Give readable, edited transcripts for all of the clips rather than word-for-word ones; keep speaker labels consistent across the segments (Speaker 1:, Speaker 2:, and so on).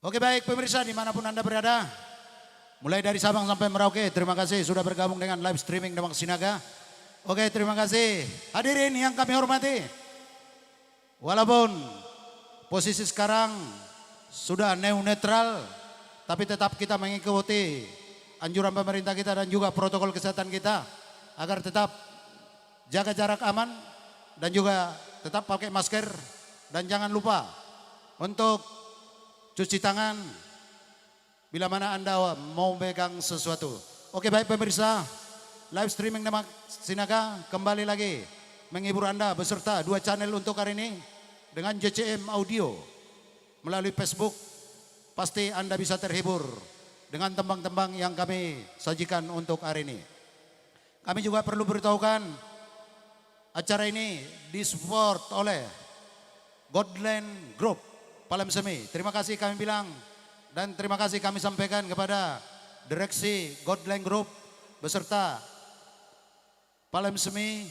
Speaker 1: Oke baik pemirsa dimanapun Anda berada. Mulai dari Sabang sampai Merauke, terima kasih sudah bergabung dengan live streaming Demak Sinaga. Oke terima kasih. Hadirin yang kami hormati. Walaupun posisi sekarang sudah netral, tapi tetap kita mengikuti anjuran pemerintah kita dan juga protokol kesehatan kita. Agar tetap jaga jarak aman dan juga tetap pakai masker. Dan jangan lupa untuk cuci tangan bila mana Anda mau megang sesuatu. Oke baik pemirsa, live streaming Demak Sinaga kembali lagi menghibur Anda beserta 2 channel untuk hari ini dengan JCM Audio melalui Facebook. Pasti Anda bisa terhibur dengan tembang-tembang yang kami sajikan untuk hari ini. Kami juga perlu beritahukan acara ini disupport oleh Godland Group Palem Semi. Terima kasih kami bilang dan terima kasih kami sampaikan kepada direksi Godland Group beserta Palem Semi,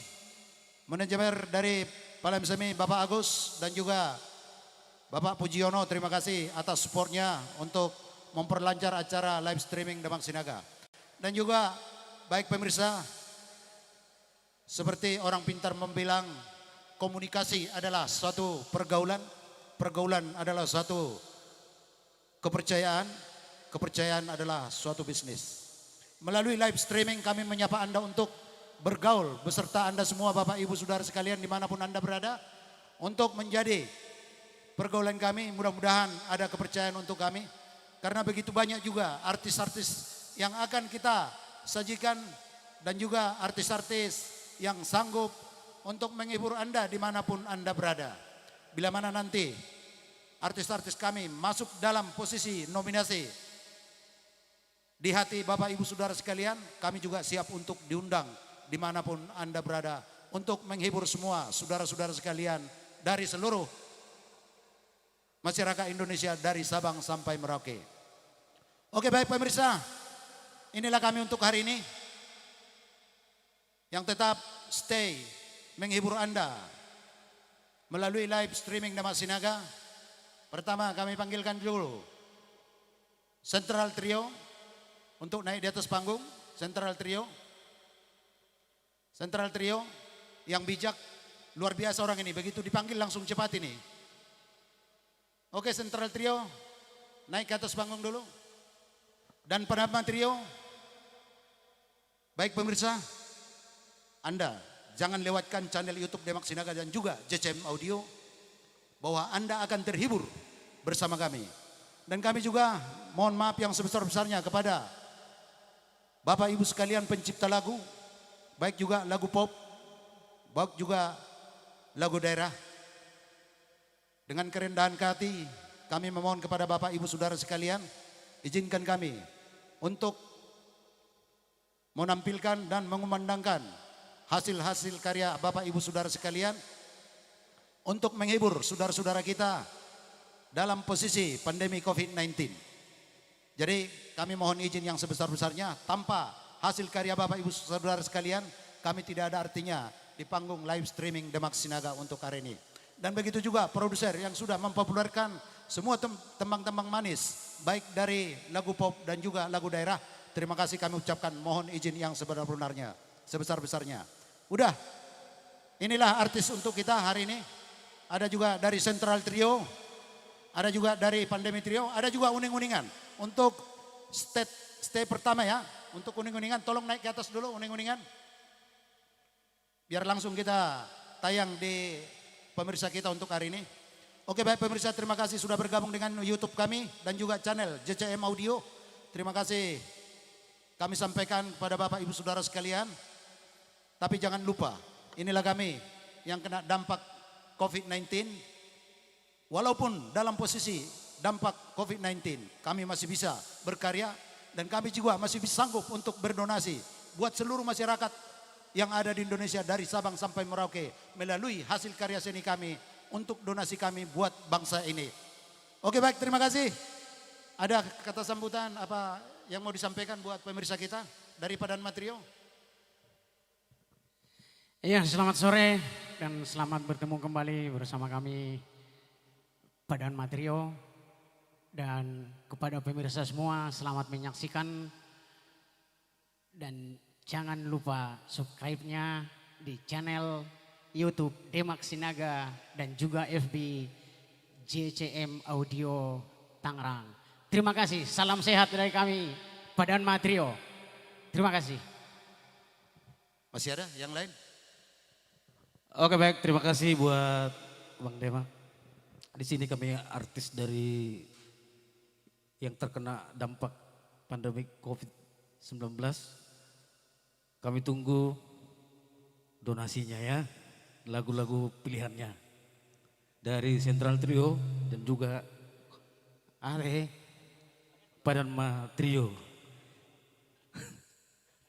Speaker 1: manajemen dari Palem Semi Bapak Agus dan juga Bapak Pujiono. Terima kasih atas supportnya untuk memperlancar acara live streaming Demak Sinaga. Dan juga baik pemirsa, seperti orang pintar membilang komunikasi adalah suatu pergaulan. Pergaulan adalah suatu kepercayaan. Kepercayaan adalah suatu bisnis. Melalui live streaming kami menyapa Anda untuk bergaul beserta Anda semua Bapak Ibu Saudara sekalian dimanapun Anda berada. Untuk menjadi pergaulan kami, mudah-mudahan ada kepercayaan untuk kami. Karena begitu banyak juga artis-artis yang akan kita sajikan dan juga artis-artis yang sanggup untuk menghibur Anda dimanapun Anda berada. Bila mana nanti artis-artis kami masuk dalam posisi nominasi di hati Bapak Ibu Saudara sekalian, kami juga siap untuk diundang dimanapun Anda berada untuk menghibur semua saudara-saudara sekalian dari seluruh masyarakat Indonesia dari Sabang sampai Merauke. Oke baik pemirsa, inilah kami untuk hari ini yang tetap stay menghibur Anda melalui live streaming Demak Sinaga. Pertama kami panggilkan dulu Central Trio untuk naik di atas panggung. Central Trio yang bijak, luar biasa orang ini, begitu dipanggil langsung cepat ini. Oke Central Trio naik ke atas panggung dulu. Dan penama trio, baik pemirsa, Anda jangan lewatkan channel YouTube Demak Sinaga dan juga JCM Audio bahwa Anda akan terhibur bersama kami. Dan kami juga mohon maaf yang sebesar-besarnya kepada Bapak Ibu sekalian pencipta lagu, baik juga lagu pop, baik juga lagu daerah. Dengan kerendahan hati kami memohon kepada Bapak Ibu Saudara sekalian, izinkan kami untuk menampilkan dan mengumandangkan hasil-hasil karya Bapak Ibu Saudara sekalian untuk menghibur saudara-saudara kita dalam posisi pandemi COVID-19. Jadi kami mohon izin yang sebesar-besarnya, tanpa hasil karya Bapak Ibu Saudara sekalian kami tidak ada artinya di panggung live streaming Demak Sinaga untuk hari ini. Dan begitu juga produser yang sudah mempopulerkan semua tembang-tembang manis baik dari lagu pop dan juga lagu daerah. Terima kasih kami ucapkan, mohon izin yang sebenar-benarnya, sebesar-besarnya. Udah, inilah artis untuk kita hari ini. Ada juga dari Central Trio, ada juga dari Pandemi Trio, ada juga uning-uningan. Untuk stay pertama ya, untuk uning-uningan tolong naik ke atas dulu uning-uningan. Biar langsung kita tayang di pemirsa kita untuk hari ini. Oke baik pemirsa, terima kasih sudah bergabung dengan YouTube kami dan juga channel JCM Audio. Terima kasih kami sampaikan kepada Bapak Ibu Saudara sekalian. Tapi jangan lupa, inilah kami yang kena dampak COVID-19. Walaupun dalam posisi dampak COVID-19, kami masih bisa berkarya dan kami juga masih bisa sanggup untuk berdonasi buat seluruh masyarakat yang ada di Indonesia dari Sabang sampai Merauke melalui hasil karya seni kami untuk donasi kami buat bangsa ini. Oke baik, terima kasih. Ada kata sambutan apa yang mau disampaikan buat pemirsa kita dari Padanma Trio?
Speaker 2: Iya, selamat sore dan selamat bertemu kembali bersama kami Padanma Trio Dan kepada pemirsa semua selamat menyaksikan. Dan jangan lupa subscribe-nya di channel YouTube Demak Sinaga dan juga FB JCM Audio Tangerang. Terima kasih, salam sehat dari kami, Padan Matrio. Terima kasih.
Speaker 1: Masih ada yang lain?
Speaker 3: Oke baik, terima kasih buat Bang Demak. Di sini kami artis dari yang terkena dampak pandemi COVID-19. Kami tunggu donasinya ya, lagu-lagu pilihannya. Dari Central Trio dan juga Are Padanma Trio.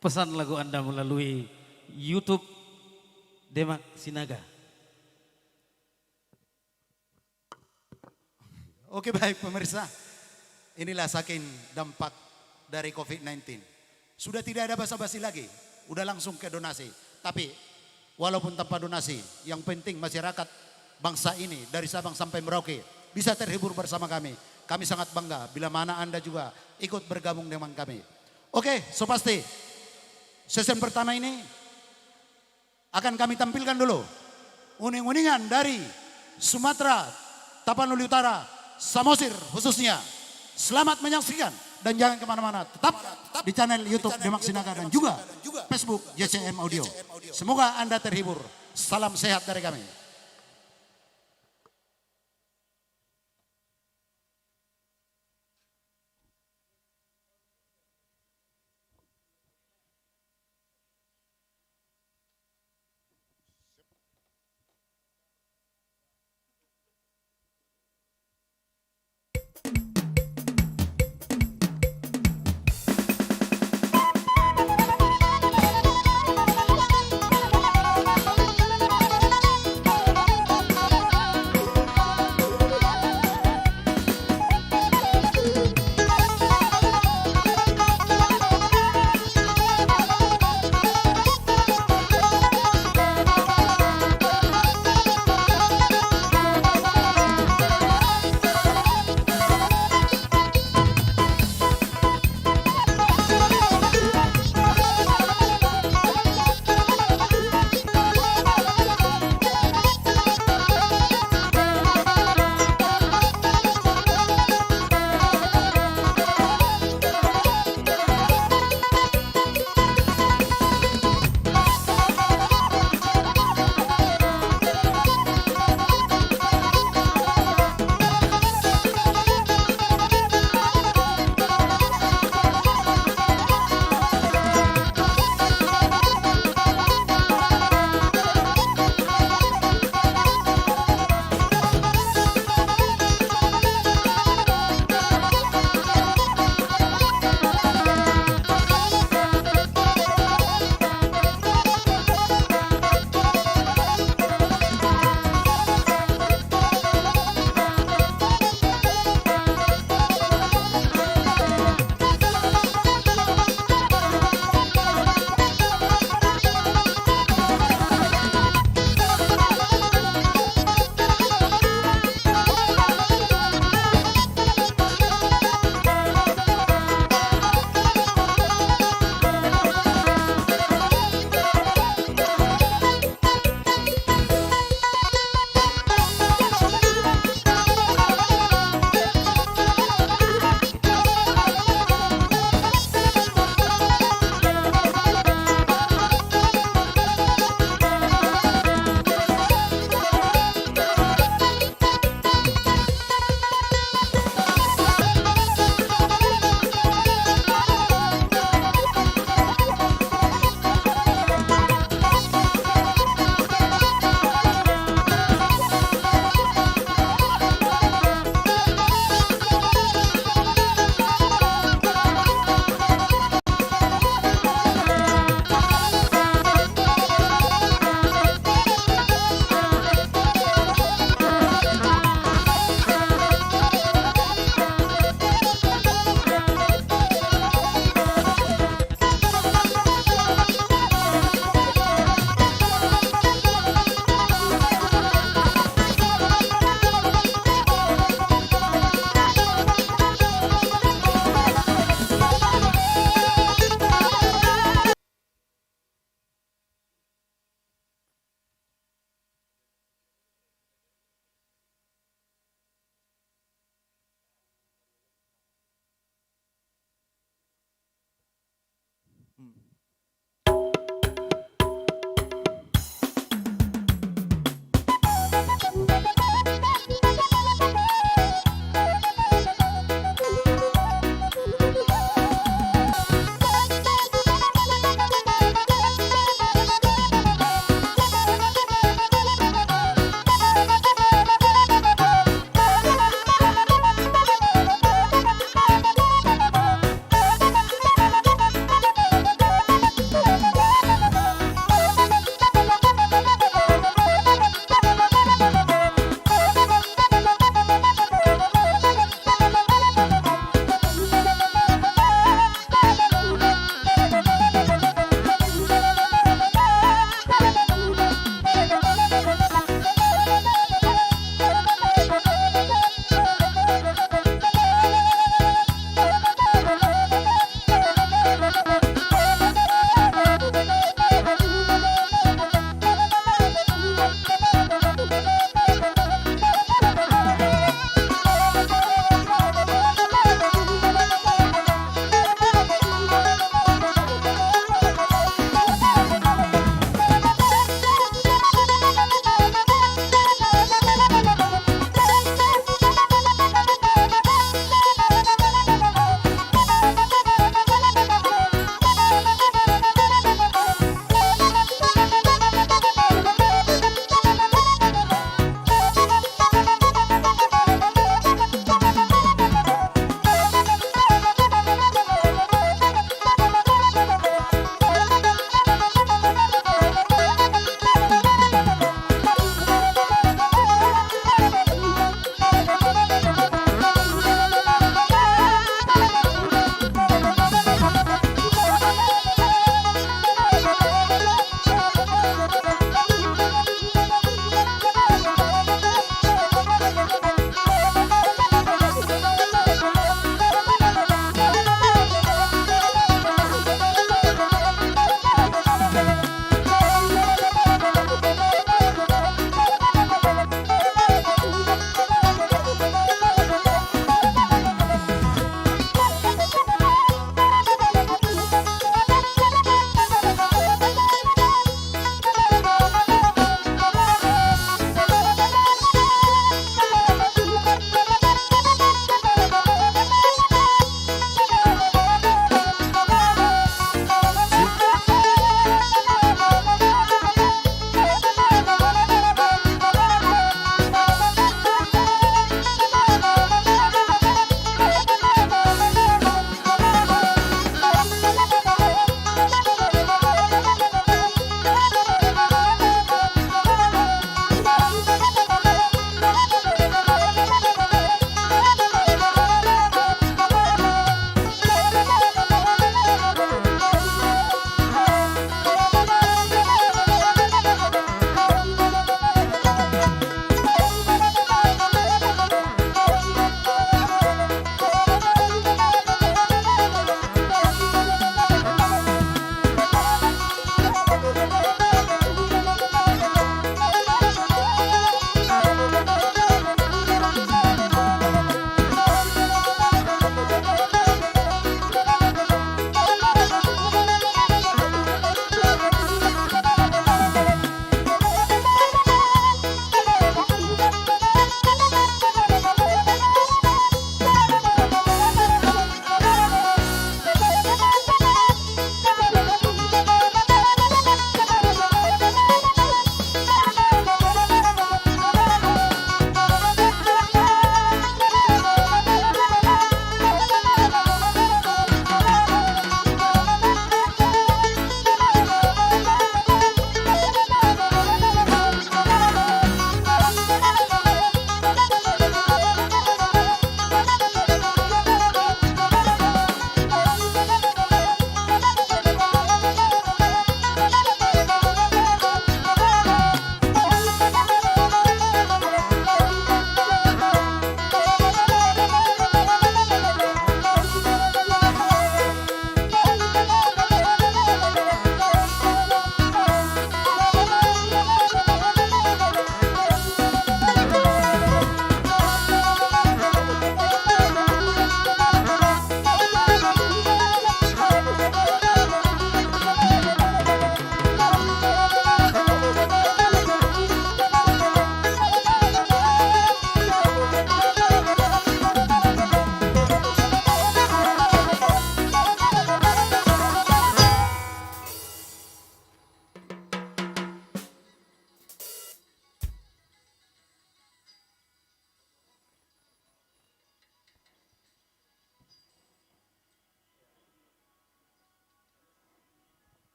Speaker 3: Pesan lagu Anda melalui YouTube Demak Sinaga.
Speaker 1: Oke baik pemirsa, inilah saking dampak dari COVID-19. Sudah tidak ada basa-basi lagi, udah langsung ke donasi. Tapi walaupun tanpa donasi, yang penting masyarakat bangsa ini dari Sabang sampai Merauke bisa terhibur bersama kami. Kami sangat bangga bila mana Anda juga ikut bergabung dengan kami. Oke, so pasti season pertama ini akan kami tampilkan dulu uning-uningan dari Sumatera, Tapanuli Utara, Samosir khususnya. Selamat menyaksikan dan jangan kemana-mana. Tetap di channel YouTube Demak Sinaga dan juga Facebook JCM Audio. Semoga Anda terhibur. Salam sehat dari kami.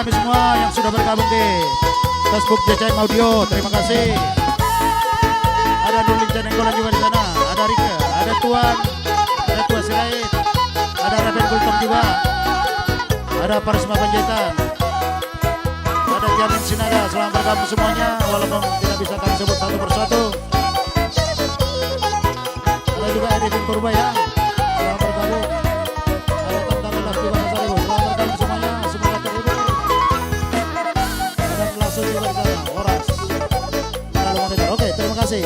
Speaker 1: kami semua yang sudah bergabung di Facebook JCM Audio, terima kasih. Ada Nurlin Canenggolan juga di sana, ada Rika, ada Tuan Sirait, ada Raben Kultom juga, ada Parisma Panjaitan, ada Jamin Sinaga, selamat bergabung semuanya, walaupun tidak bisa kami sebut satu persatu. Ada juga Edwin Purba ya, selamat bergabung. Ada Tantara Lafti Banasaribu, selamat bergabung semuanya, semoga terhibur. Ada Pelasu juga di sana, Horas. Oke, terima kasih.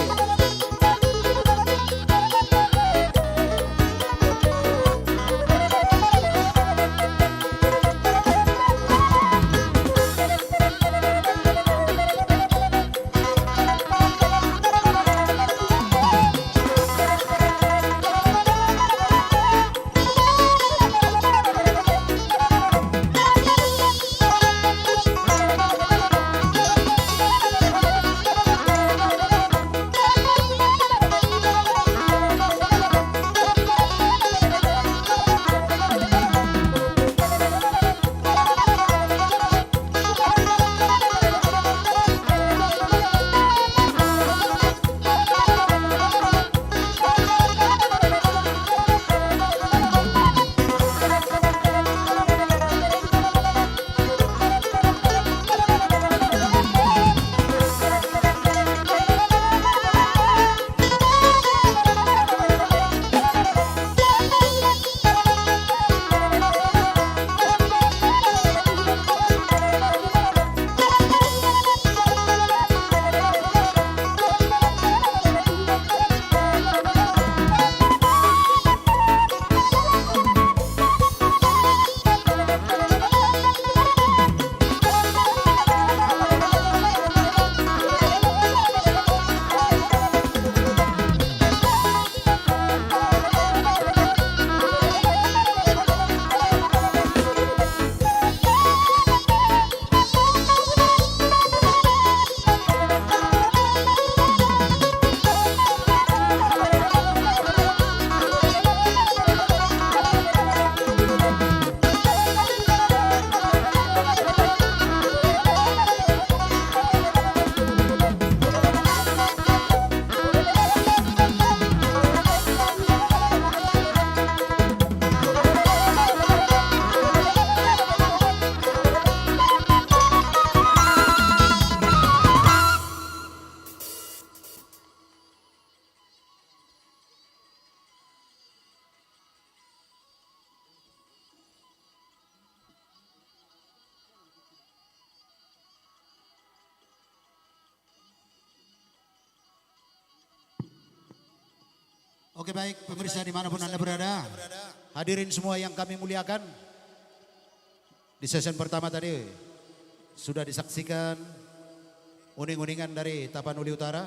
Speaker 1: Oke baik pemirsa dimanapun Anda berada, hadirin semua yang kami muliakan. Di sesi pertama tadi sudah disaksikan uning-uningan dari Tapanuli Utara.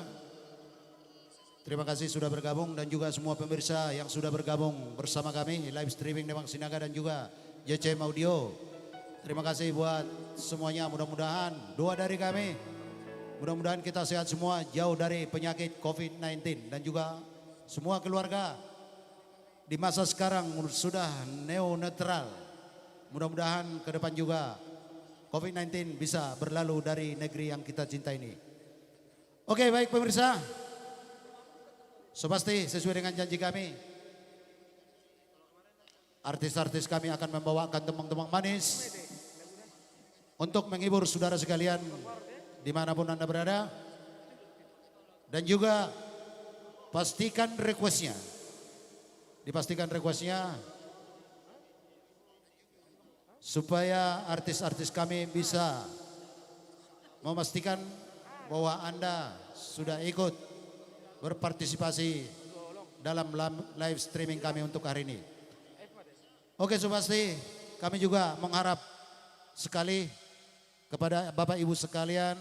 Speaker 1: Terima kasih sudah bergabung dan juga semua pemirsa yang sudah bergabung bersama kami live streaming Demak Sinaga dan juga JCM Audio. Terima kasih buat semuanya, mudah-mudahan doa dari kami, mudah-mudahan kita sehat semua, jauh dari penyakit COVID-19 dan juga semua keluarga di masa sekarang sudah neo-netral. Mudah-mudahan ke depan juga COVID-19 bisa berlalu dari negeri yang kita cinta ini. Oke baik pemirsa, pasti sesuai dengan janji kami, artis-artis kami akan membawakan tembang-tembang manis untuk menghibur saudara sekalian dimanapun Anda berada. Dan juga pastikan requestnya, dipastikan requestnya supaya artis-artis kami bisa memastikan bahwa Anda sudah ikut berpartisipasi dalam live streaming kami untuk hari ini. Oke pasti kami juga mengharap sekali kepada Bapak Ibu sekalian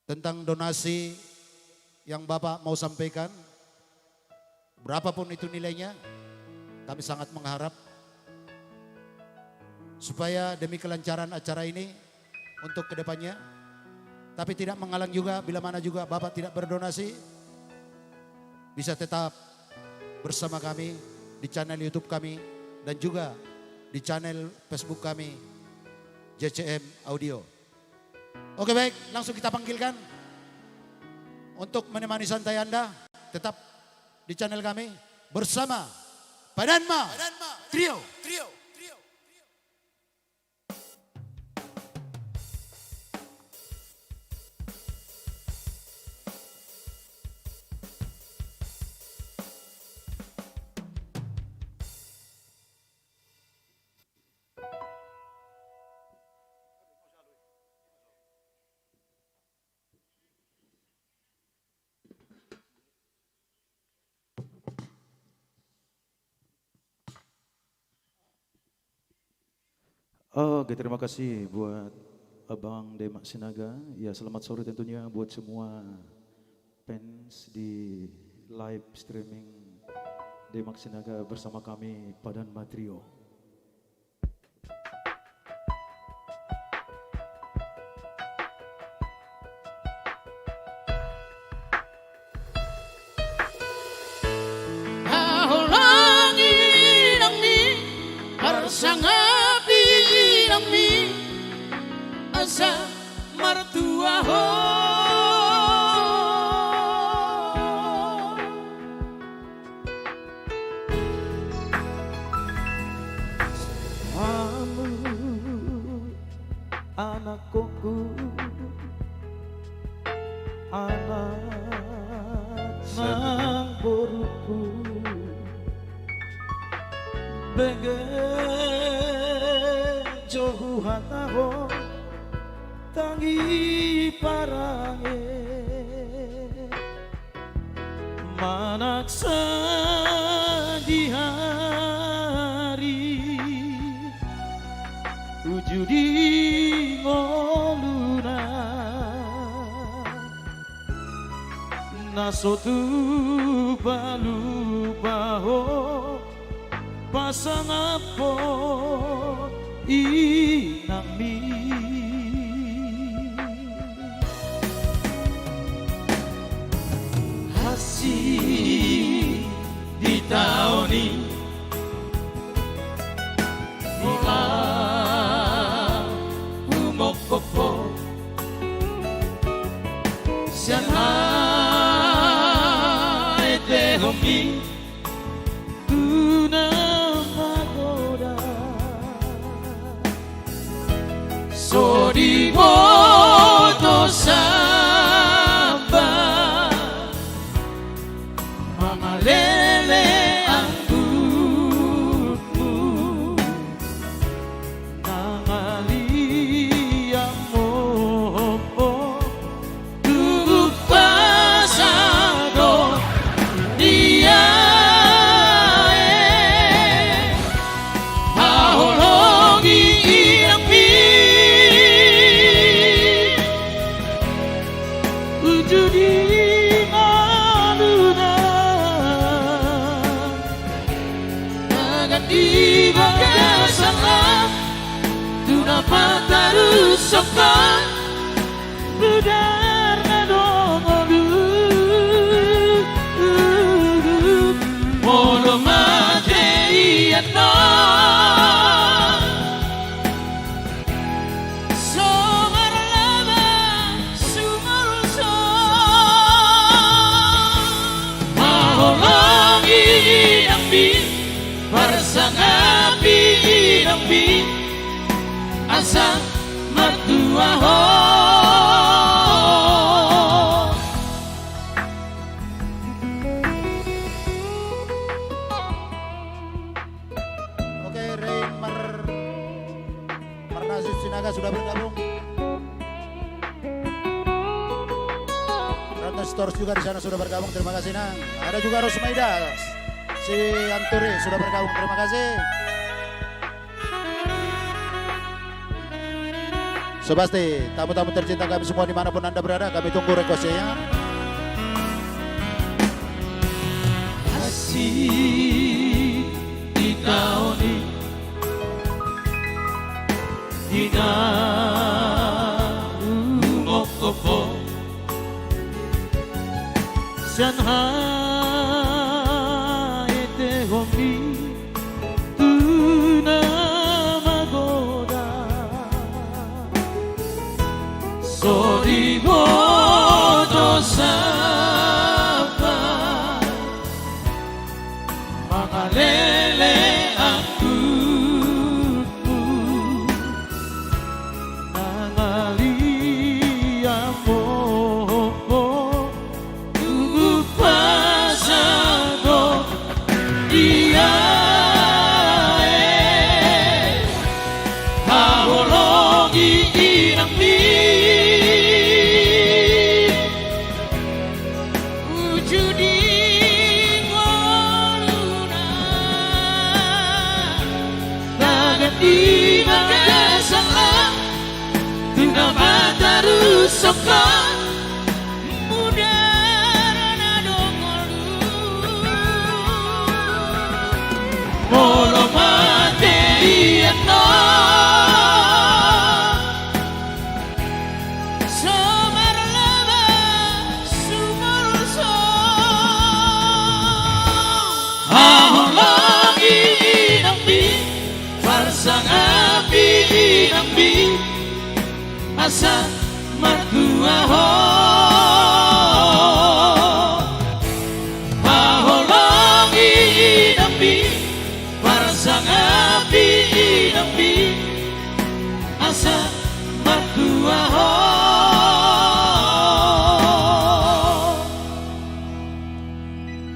Speaker 1: tentang donasi yang Bapak mau sampaikan, berapapun itu nilainya, kami sangat mengharap supaya demi kelancaran acara ini untuk kedepannya, tapi tidak menghalang juga bila mana juga Bapak tidak berdonasi, bisa tetap bersama kami di channel YouTube kami dan juga di channel Facebook kami JCM Audio. Oke baik, langsung kita panggilkan untuk menemani santai Anda tetap di channel kami bersama Padanma Trio.
Speaker 4: Oke, terima kasih buat Abang Demak Sinaga. Ya, selamat sore tentunya buat semua fans di live streaming Demak Sinaga bersama kami Padanma Trio.
Speaker 2: Hahulangi nami persangapi nami asa martua ho
Speaker 4: Kamu anak koko, anak nang boruku, bege johu hataho tangi parange manaksa di hari ujudi ngoluna nasotu balu baho pasang apa inami hasil di tahun ini umok-popo siang hai tehomi tuna pagoda sodi moto samba mamalele anggutmu nangalia mopo duduk pasado dia haologi irami ujudi maluna agati bagasana tunapa tarusokan budar nadongolu molo mate iano somarlaba sumaruso maholangi nambi barsangapi nambi asa mertua ho
Speaker 1: Oke, Rain Marnazib Sinaga sudah bergabung. Ratna Stores juga di sana sudah bergabung. Terima kasih Nang. Ada juga Rosmaida, si Anturi sudah bergabung. Terima kasih. Sebasti, tamu-tamu tercinta kami semua dimanapun Anda berada, kami tunggu requestnya.
Speaker 4: Asih di tahun ini Dina umokopo Sanhai te homi Tuna
Speaker 3: Sodibo dosapa Mangalele aku
Speaker 4: Nangalia mo
Speaker 3: Tugu pasado Dia Hahologi inang di Wujudi ngoluna Tagan di magasang Tuna mata rusokka Mudara dongolu Molo mate iano Somar laba sumur so Ahon lagi inambi Farsang api inambi Asa mertua ho Ahologi inambi Parsang api inambi Asa mertua ho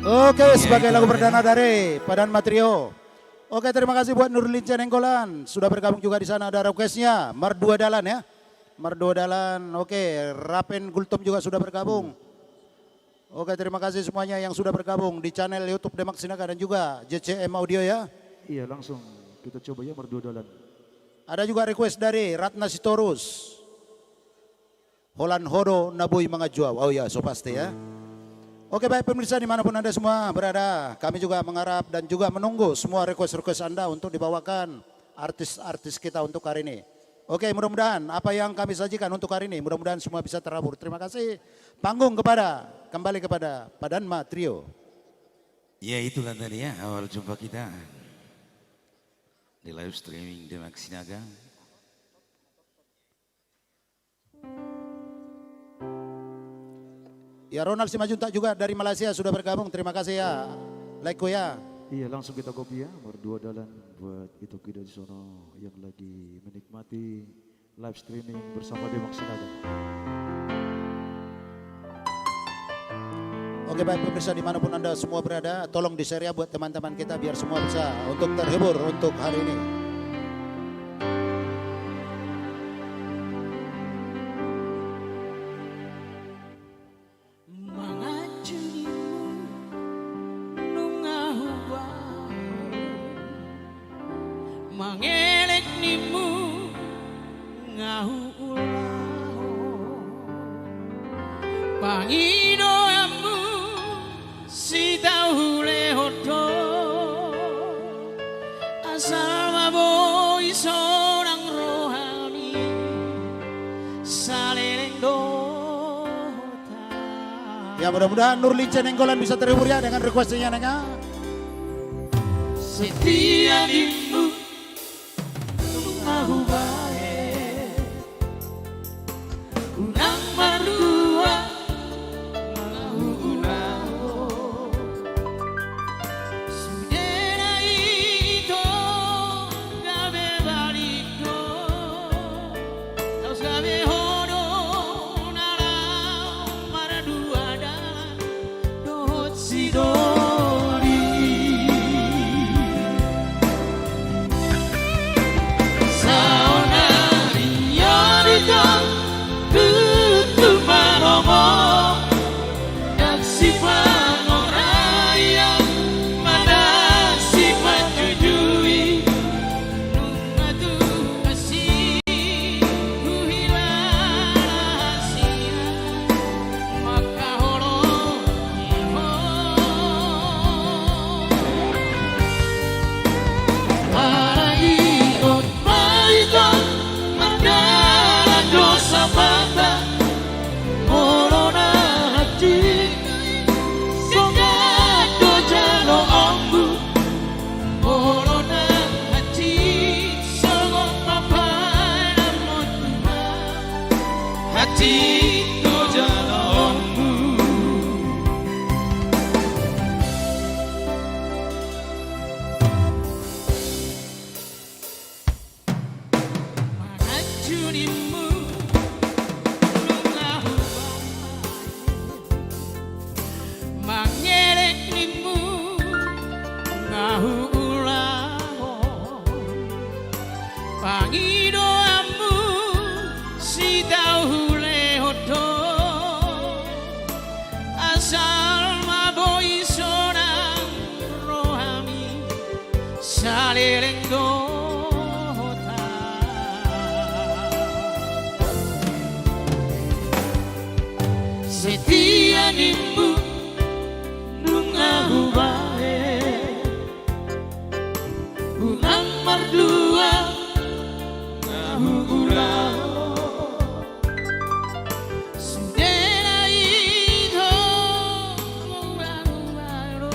Speaker 1: Oke, sebagai lagu perdana dari Padan Matrio. Oke, terima kasih buat Nurlin Cenenggolan. Sudah bergabung juga di sana, ada requestnya. Mardua Dalan ya. Mardua Dalan, oke. Rapen Gultom juga sudah bergabung. Oke, terima kasih semuanya yang sudah bergabung di channel YouTube Demak Sinaga dan juga JCM Audio ya.
Speaker 4: Iya langsung kita coba ya Mardua Dalan.
Speaker 1: Ada juga request dari Ratna Sitorus. Holan Hodo Nabui Mangajua. Oh ya, so pasti ya. Oke, baik pemirsa dimanapun Anda semua berada. Kami juga mengharap dan juga menunggu semua request-request Anda untuk dibawakan artis-artis kita untuk hari ini. Oke, mudah-mudahan apa yang kami sajikan untuk hari ini, mudah-mudahan semua bisa terhibur. Terima kasih. Panggung kembali kepada Padanma Trio.
Speaker 5: Ya itulah tadi ya awal jumpa kita di live streaming Demak Sinaga.
Speaker 1: Ya, Ronald Simajuntak juga dari Malaysia sudah bergabung. Terima kasih ya. Like ya.
Speaker 4: Iya langsung kita kopi ya Mardua Dalan buat itu kita di sono yang lagi menikmati live streaming bersama Demak Sinaga.
Speaker 1: Oke, baik pemirsa dimanapun Anda semua berada, tolong di-share ya buat teman-teman kita biar semua bisa untuk terhibur untuk hari ini.
Speaker 3: Mangelek nimu ngahu ulaho Pangidoamu si taule hoto Asal maboi seorang rohani Saleleng dota.
Speaker 1: Ya, mudah-mudahan Nurlin Cenenggolan bisa terhibur ya dengan requestnya Nengah.
Speaker 3: Setia dimu Aku baik Unang mardua Aku unaho Sudena ito Gabe balito Taus gabe hodo Nalau mardua dalan Dohot sidori hati no jalommu. Mengacunimu lungahu mangereknimu ngahu ulaho pangidoamu si tau lehodo asal maboi sonang rohami salirenggo setia nimbu nungahu bae unang mardua ngahu ulau sudena ito ngahu baero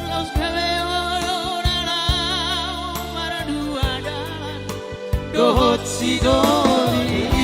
Speaker 3: los cabellos narao maradua dalan dohot si dori.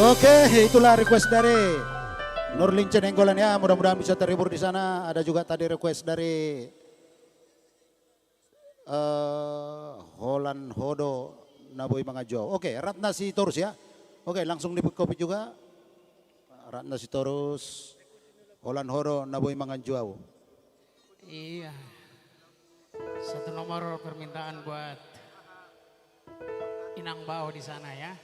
Speaker 1: Oke, itulah request dari Nurlin Cenenggolan ya. Mudah-mudahan bisa terhibur di sana. Ada juga tadi request dari Holland Hodo Naboy Mangajo. Oke, Ratna Sitorus ya. Oke, langsung di copy juga. Ratna Sitorus, Holland Hodo Naboy Mangajo.
Speaker 2: Iya. Satu nomor permintaan buat Inang Bao di sana ya.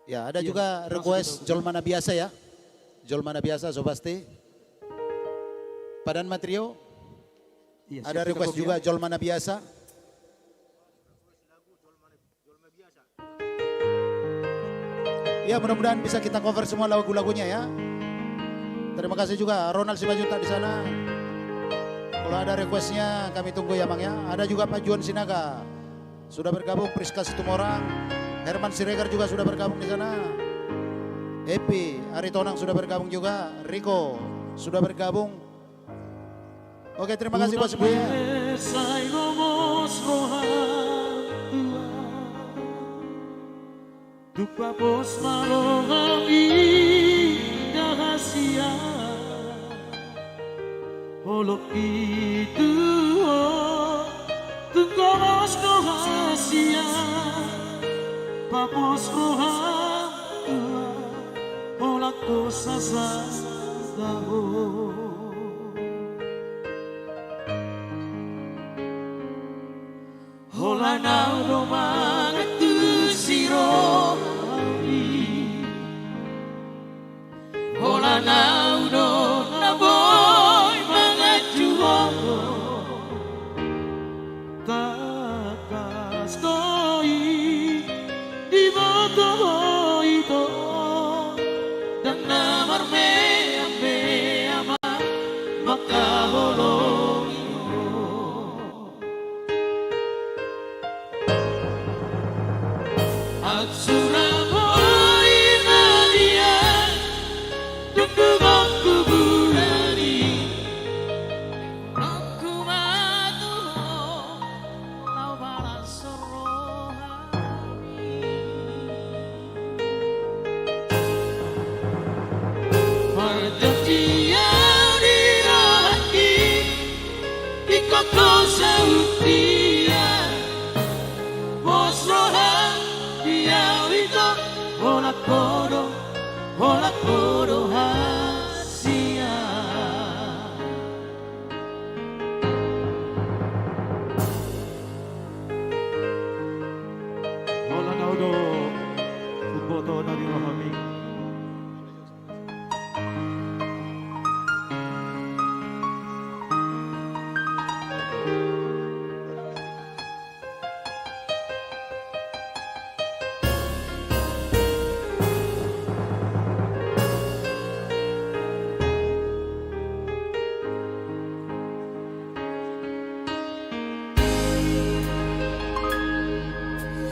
Speaker 1: Ya, ada juga request Jolmana biasa ya. Jolmana biasa Sobasti. Padan Matrio.
Speaker 4: Iya,
Speaker 1: Ada request juga Jolmana biasa. Ya, mudah-mudahan bisa kita cover semua lagu-lagunya ya. Terima kasih juga Ronald Simajuta di sana. Kalau ada requestnya kami tunggu ya Bang ya. Ada juga Pak Juan Sinaga. Sudah bergabung Priska Situmorang. Herman Siregar juga sudah bergabung di sana. Epi, Aritonang sudah bergabung juga. Rico sudah bergabung. Oke, terima kasih buat semuanya.
Speaker 3: Dupa pos marong indah hasia Olok itu tengkoros rahasia papos rohan tua olak dosa tahu hola nau do mangatu siro hola nau do naboy mangajuo takas koi di boto itu dan namar me ama maka holong at Suraboy Maria Dugdugok kubulani aku matu lau balas rohani perjanjian di rohani ikut kau sautia bos rohani dia itu olak kodo hasia
Speaker 4: Hola naudo Kumboto nari rohami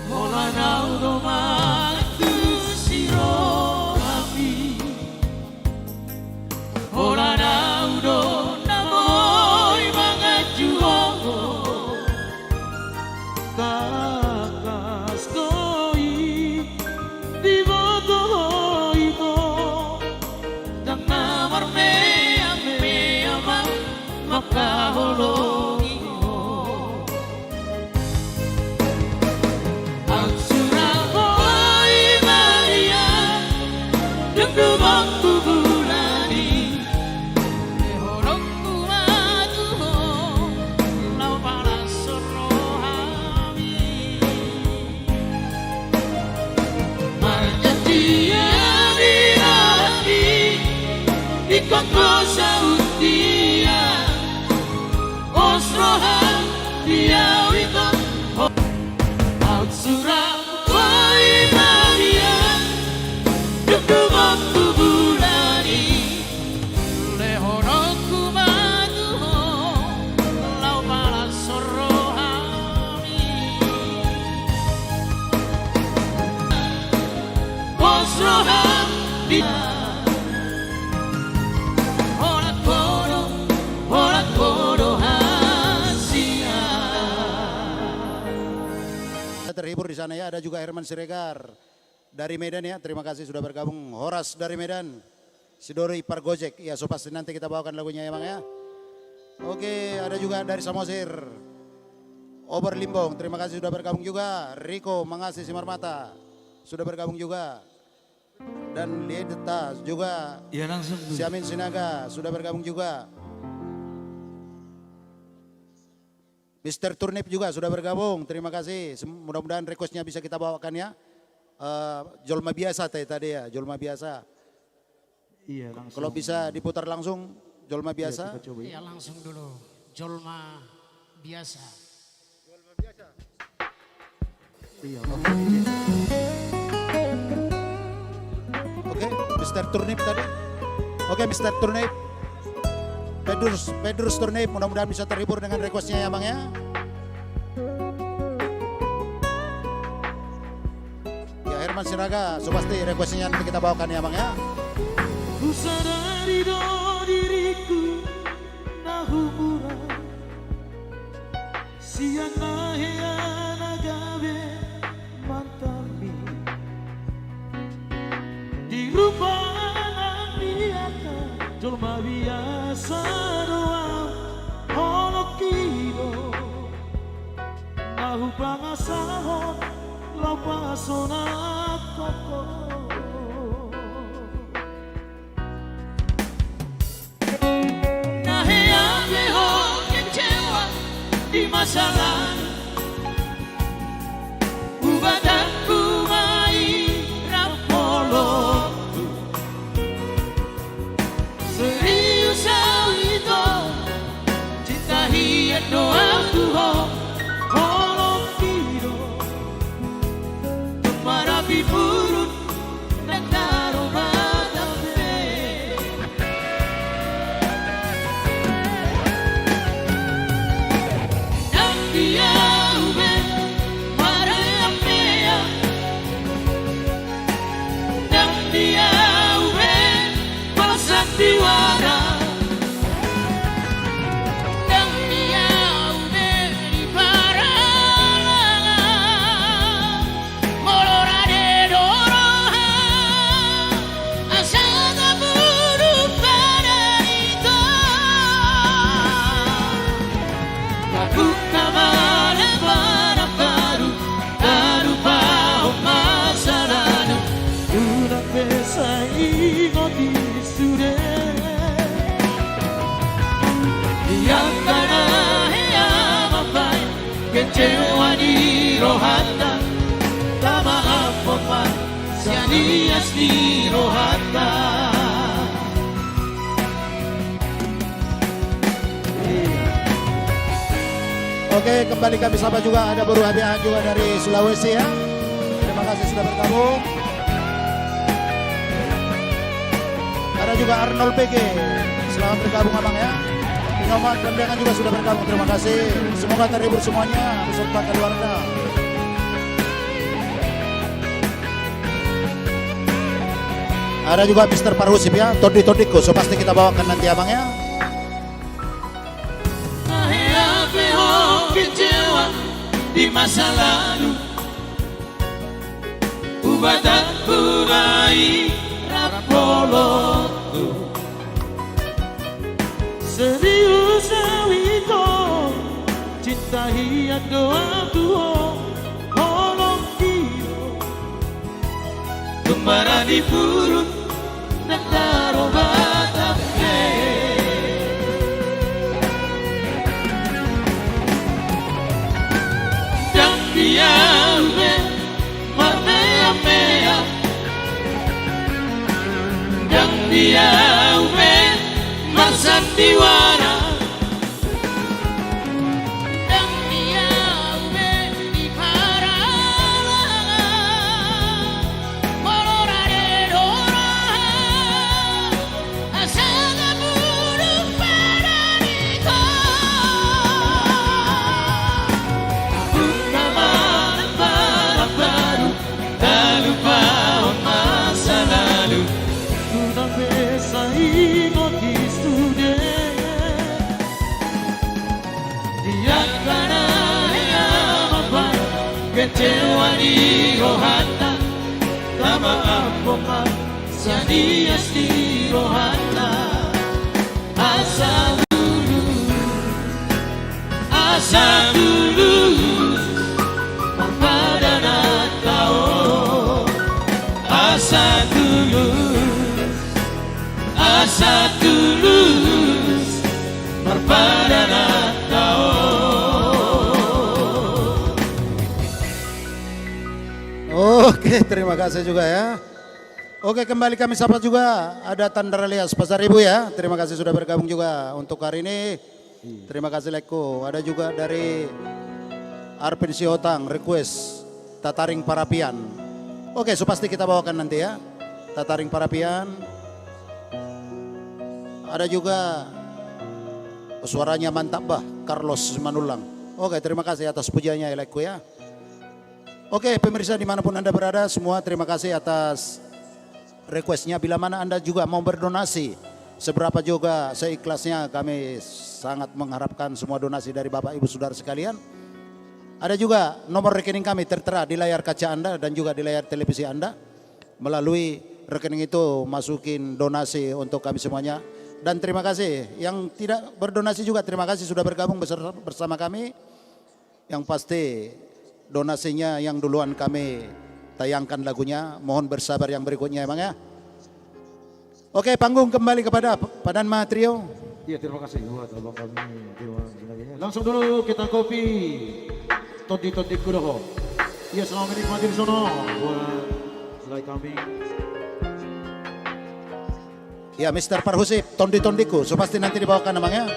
Speaker 3: hola naudo mangatu siro api hola naudo namoy mangajuo takas koi di boto itu dan namar me ama maka holong at Suraboy Maria Dugdugok kubulani lehorok kumatu lau balas rohani perjanjian di hati ikut kosa utia osrohan dia itu at Suraboy Maria Dugdugok kubulani lehorok kumatu lau balas rohani osrohan dia olak kodo hasia
Speaker 1: Terhibur di sana ya. Ada juga Herman Siregar dari Medan ya. Terima kasih sudah bergabung. Horas dari Medan. Sidori Pargojek. Ya, so pasti nanti kita bawakan lagunya ya Bang ya. Oke, ada juga dari Samosir. Ober Limbong. Terima kasih sudah bergabung juga. Riko Mangasi Simarmata sudah bergabung juga. Dan Liedeta juga.
Speaker 5: Ya langsung dulu.
Speaker 1: Siamin Sinaga sudah bergabung juga. Mr. Turnip juga sudah bergabung, terima kasih. Mudah-mudahan requestnya bisa kita bawakan ya. Jolma biasa tadi ya, Jolma biasa.
Speaker 4: Iya langsung
Speaker 1: Kalau bisa diputar langsung, Jolma biasa.
Speaker 4: kita coba
Speaker 2: Ya langsung dulu, Jolma biasa.
Speaker 4: iya
Speaker 1: Oke, Mr. Turnip tadi. Oke, Mr. Turnip. Pedrus Turnip, mudah-mudahan bisa terhibur dengan requestnya ya Bang ya. Ya Herman Siraga, so pasti requestnya nanti kita bawakan ya Bang ya.
Speaker 3: ku sadari do diriku nahumura siang nahea gabe mantami di rupa niata jolma biasa doang di masa lalu. Ubadaku mai rapolo. Serius itu cinta hiat doaku holong tido marabi purut dan taruh mata dan dia ube marapea dan dia ube pasatiwara. Kecewa di rohata, tak maaf apa, sianias di rohata.
Speaker 1: Oke, kembali kami sapa juga ada Baru Hadiah juga dari Sulawesi ya. Terima kasih sudah bergabung. Ada juga Arnold PG. Selamat bergabung abang ya. Nomor Kendengan juga sudah bergabung, terima kasih. Semoga terhibur semuanya beserta keluarga. Ada juga Mr. Parhusip ya, Todiko, so pasti kita bawakan nanti abang ya.
Speaker 3: Kecewa di masa lalu, ubadaku mai rapolo. Serius itu cinta hiat doaku holong tido kembara di purut dan taruh batapnya. Dan dia ube mea-mea, dan dia ube sandiwara. Dan dia ube di paralangan molorade dorahan asana buruk padanito. Buka malam baru tak lupa masa lalu. Una vez ahí no disfruté. Kecewa di rohata, tak maaf apa, sianias di rohata. Asa dulu, pada kau. Asa dulu, pada kau.
Speaker 1: Oke, terima kasih juga ya. Oke, kembali kami sapa juga ada Tandar alias Pasar Ibu ya. Terima kasih sudah bergabung juga untuk hari ini. Terima kasih Leko. Ada juga dari Arpin Siotang request Tataring Parapian. Oke, so pasti kita bawakan nanti ya. Tataring Parapian. Ada juga suaranya mantap bah, Carlos Manulang. Oke, terima kasih atas pujiannya Leko ya. Oke, pemirsa dimanapun Anda berada, semua terima kasih atas requestnya. Bila mana Anda juga mau berdonasi, seberapa juga seikhlasnya, kami sangat mengharapkan semua donasi dari Bapak Ibu Saudara sekalian. Ada juga nomor rekening kami tertera di layar kaca Anda dan juga di layar televisi Anda. Melalui rekening itu masukin donasi untuk kami semuanya. Dan terima kasih yang tidak berdonasi juga, terima kasih sudah bergabung bersama kami. Yang pasti donasinya yang duluan kami tayangkan lagunya, mohon bersabar yang berikutnya emang ya. Oke, panggung kembali kepada Padan Ma Trio.
Speaker 4: Iya, terima kasih buat abang kami. Terima kasih. Langsung dulu kita kopi. Todi Kudoho. Iya, selamat menikmati di sono buat selai kami.
Speaker 1: Ya, Mr. Parhusip, Tondiku, so pasti nanti dibawakan namanya.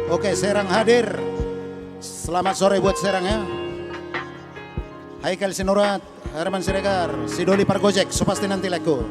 Speaker 1: Oke, Serang hadir. Selamat sore buat Serang ya. Haikal Sinurat, Herman Siregar, Sidoli Pargojek, so pasti nanti laku.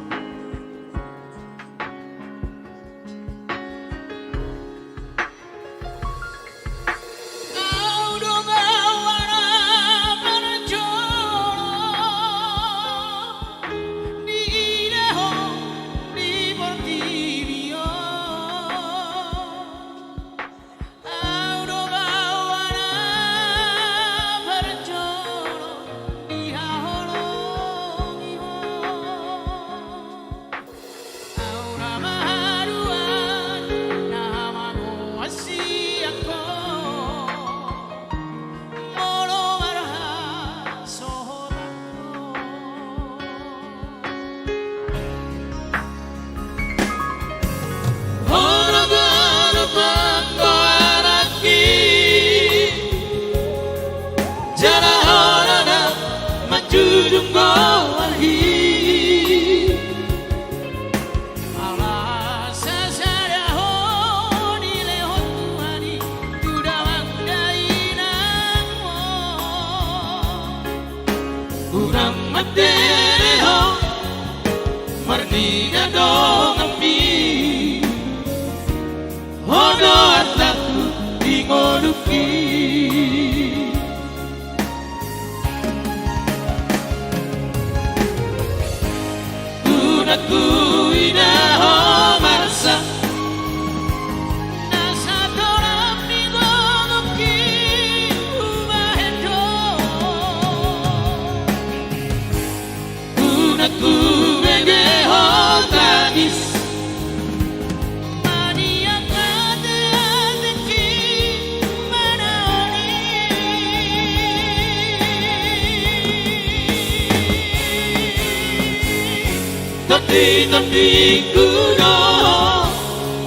Speaker 3: Todi Kudoho,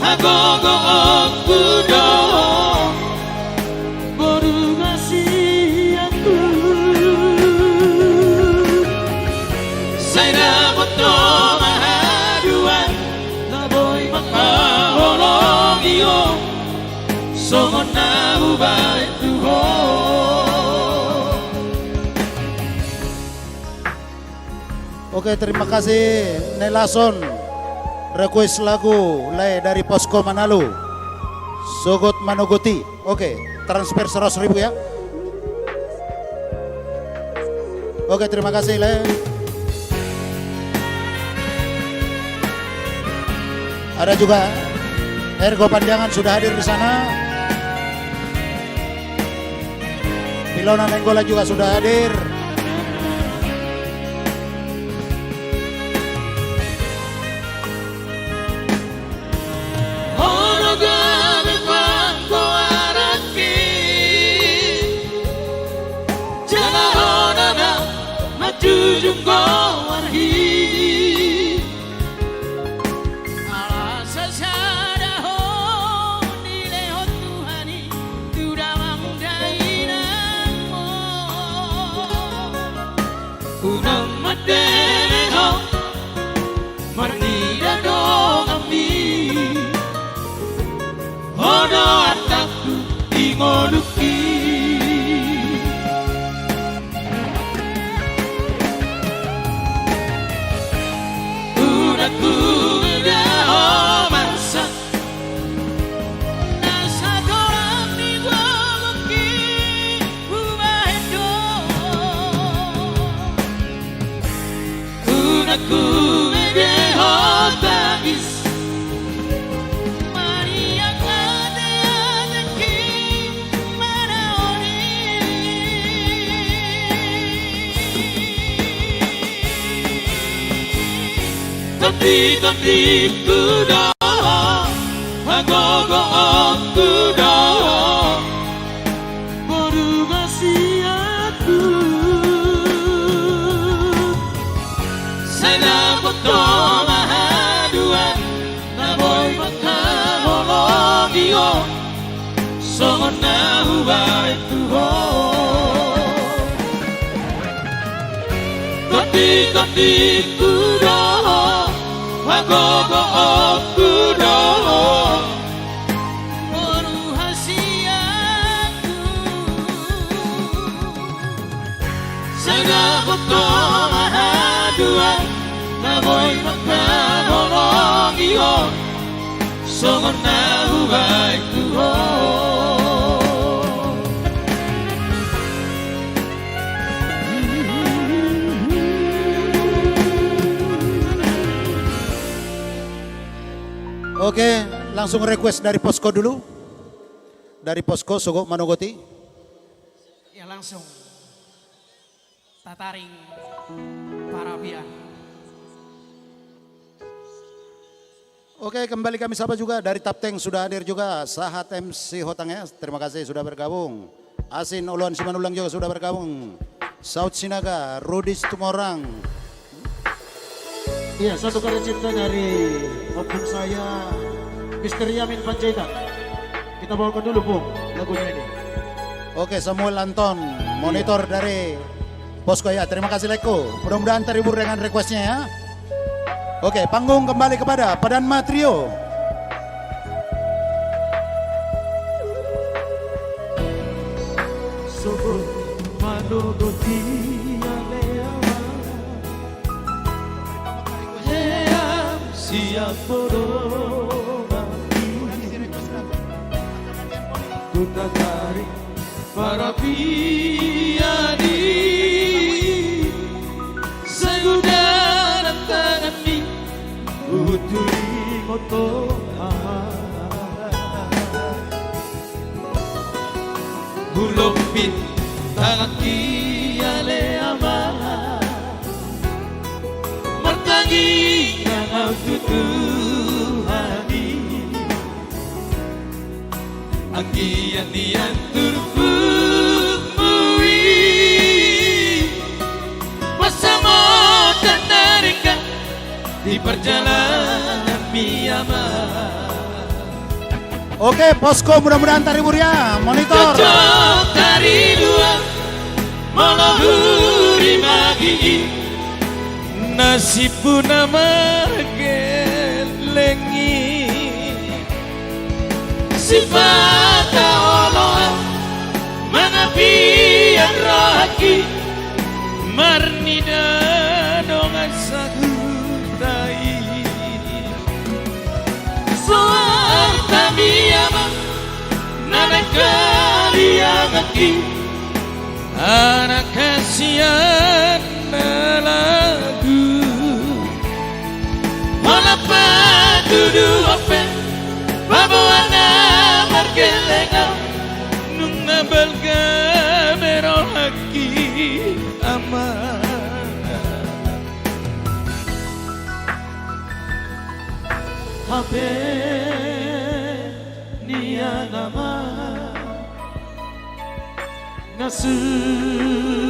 Speaker 3: agogo Kudoho, baru ngasih aku. Saya foto mahaduan, laboy makaholongio, songon na ubay tuho.
Speaker 1: Oke, terima kasih Nelason. Request lagu Lay dari Posko Manalu. Sogot Manogoti. Oke, transfer 100.000 ya. Oke, terima kasih Lay. Ada juga Ergo Panjangan sudah hadir di sana. Pilona Nenggola juga sudah hadir.
Speaker 3: Todi Kudoho, agogo Kudoho, baru ngasih aku. Saya foto songon na ubai tuho Tati kudo Agogo kudo
Speaker 2: Rahasiaku
Speaker 3: Sana koto mahadua Naboy magkagolong iyo Songon na ubai tuho
Speaker 1: Oke, langsung request dari Posko dulu. Dari Posko, Sogo Manogoti.
Speaker 2: Ya langsung tataring Parabian.
Speaker 1: Oke, kembali kami sapa juga dari Tapteng sudah hadir juga. Sahat MC Hotang ya, terima kasih sudah bergabung. Asin Uluan Simanulang juga sudah bergabung. Saud Sinaga, Rudis Tumorang.
Speaker 6: Iya, satu karya cinta dari opung saya, Mr. Yamin Panjaitan. Kita bawakan dulu, Bung, lagunya ini.
Speaker 1: Oke, Samuel Anton, monitor dari Posko ya. Terima kasih Leko. Mudah-mudahan terhibur dengan requestnya ya. Oke, panggung kembali kepada Padan Matrio.
Speaker 6: Sobot manogoti aleawa Heam siap poromati Tutatari
Speaker 3: Para piyadi Segudan ang tangan ni
Speaker 6: Uturi moto
Speaker 3: Hulupin tangan kiyale ama Martangi ang tutuhani Ang iyan-iyan turpumui Bersama dan narika di perjalanan miyama
Speaker 1: Oke, Posko mudah-mudahan terhibur ya. Monitor.
Speaker 3: Cocok dari dua Malahuri magi Nasibku nama gelengi Sifat Allah Mengapian raki Marnida dongan sagutai Soal tamiyama Nanay kaliangaki Anak kasihan na lagu Wala pa dudu ape Babawa na markelengaw Nung nabalga meron haki ama
Speaker 6: Habe niya naman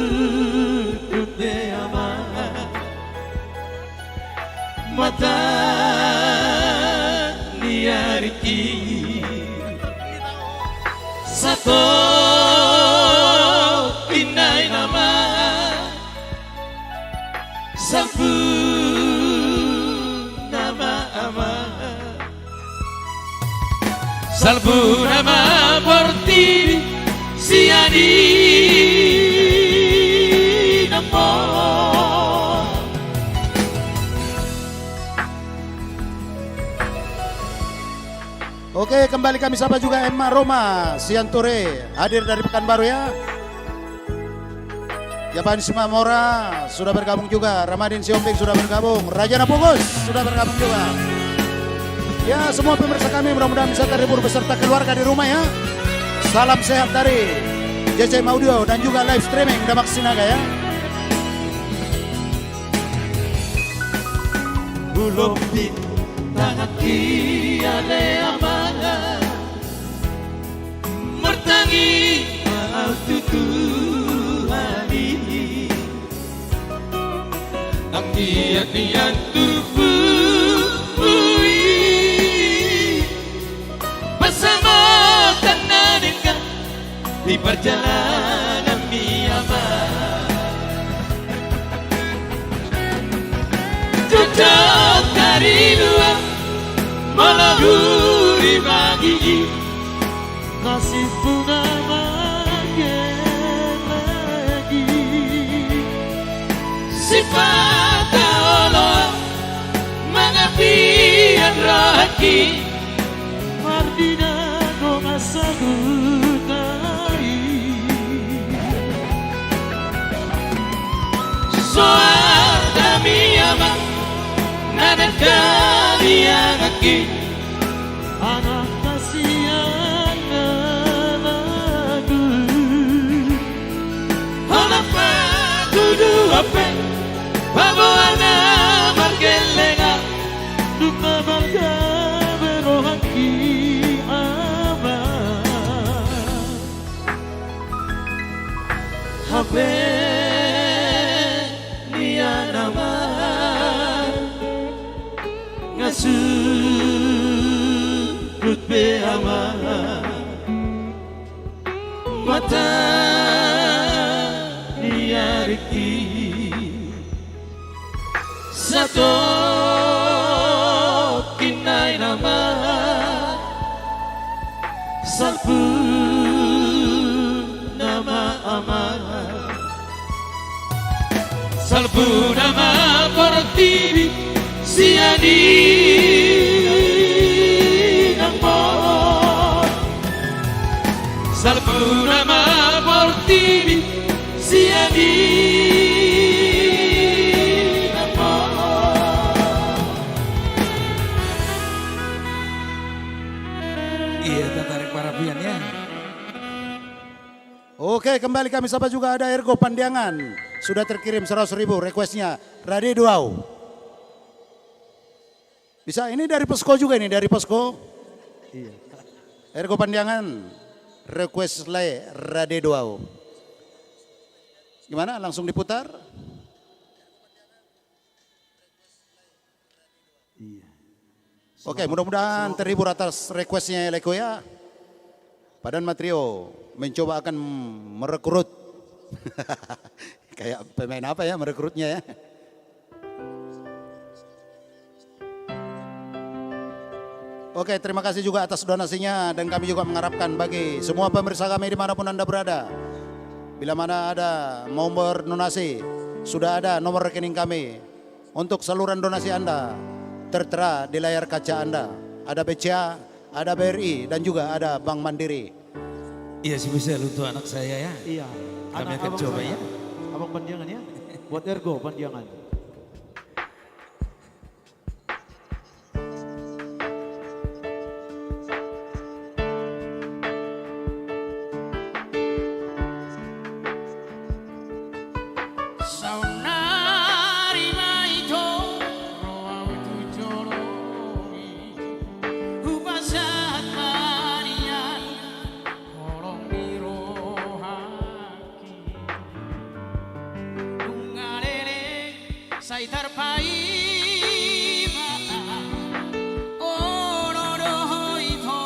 Speaker 6: Ngasukot de ama Mata niya riki Satu pinay naman Sabu nama ama
Speaker 3: Salvo nama porti siani namo
Speaker 1: Oke, kembali kami sapa juga Emma Roma Sianture hadir dari Pekanbaru ya. Japan Simamora sudah bergabung juga. Ramadhin Siomping sudah bergabung. Rajana Pugus sudah bergabung juga. Ya, semua pemirsa kami mudah-mudahan bisa terhibur beserta keluarga di rumah ya. Salam sehat dari JCM Audio dan juga live streaming Demak Sinaga ya.
Speaker 3: Hulupin tangan kiyale amana Mertangi mahal tutuhani Ang iyan-iyan turpumui Bersama di perjalanan miamah. Jejak dari luar melahuri bagi
Speaker 6: Kasih bunga makin lagi
Speaker 3: sifat Allah mengapian rohaki
Speaker 6: Mardina no masagutai
Speaker 3: soal kami aman nadan kami yang aki
Speaker 6: Anak kasihan lagu
Speaker 3: Halafa kudu apa babuana margelenga
Speaker 6: Duka bangga berohaki aman
Speaker 3: Habe nia nama ngasut be ama mata dia riki satu kinai nama salpu nama aman salpu nama portivi siani nampor salpu nama portivi siani
Speaker 5: Iya, tertarik parapian ya.
Speaker 1: Oke, kembali kami sapa juga ada Ergo Pandiangan. Sudah terkirim 100.000 requestnya. Rade Duau. Bisa, ini dari Posko juga ini, dari Posko.
Speaker 4: Iya.
Speaker 1: Ergo Pandiangan, request lay Rade Duau. Gimana, langsung diputar?
Speaker 4: Iya.
Speaker 1: Oke, mudah-mudahan terhibur atas requestnya Leko ya. Padan Matrio mencoba akan merekrut. Kayak pemain apa ya merekrutnya ya. Oke, terima kasih juga atas donasinya dan kami juga mengharapkan bagi semua pemirsa kami dimanapun Anda berada. Bila mana ada mau berdonasi, sudah ada nomor rekening kami untuk saluran donasi Anda tertera di layar kaca Anda. Ada BCA, ada BRI dan juga ada Bank Mandiri.
Speaker 5: Iya sih bisa untuk anak saya ya.
Speaker 6: Iya.
Speaker 5: Kami akan
Speaker 6: abang
Speaker 5: coba
Speaker 6: saya.
Speaker 5: ya.
Speaker 6: Abang Pandiangan ya. Buat Ergo Pandiangan.
Speaker 3: Saunari maito roa tujoromi Hubasat manian Horong mirohaki Lungalele saitar pai Orodohoito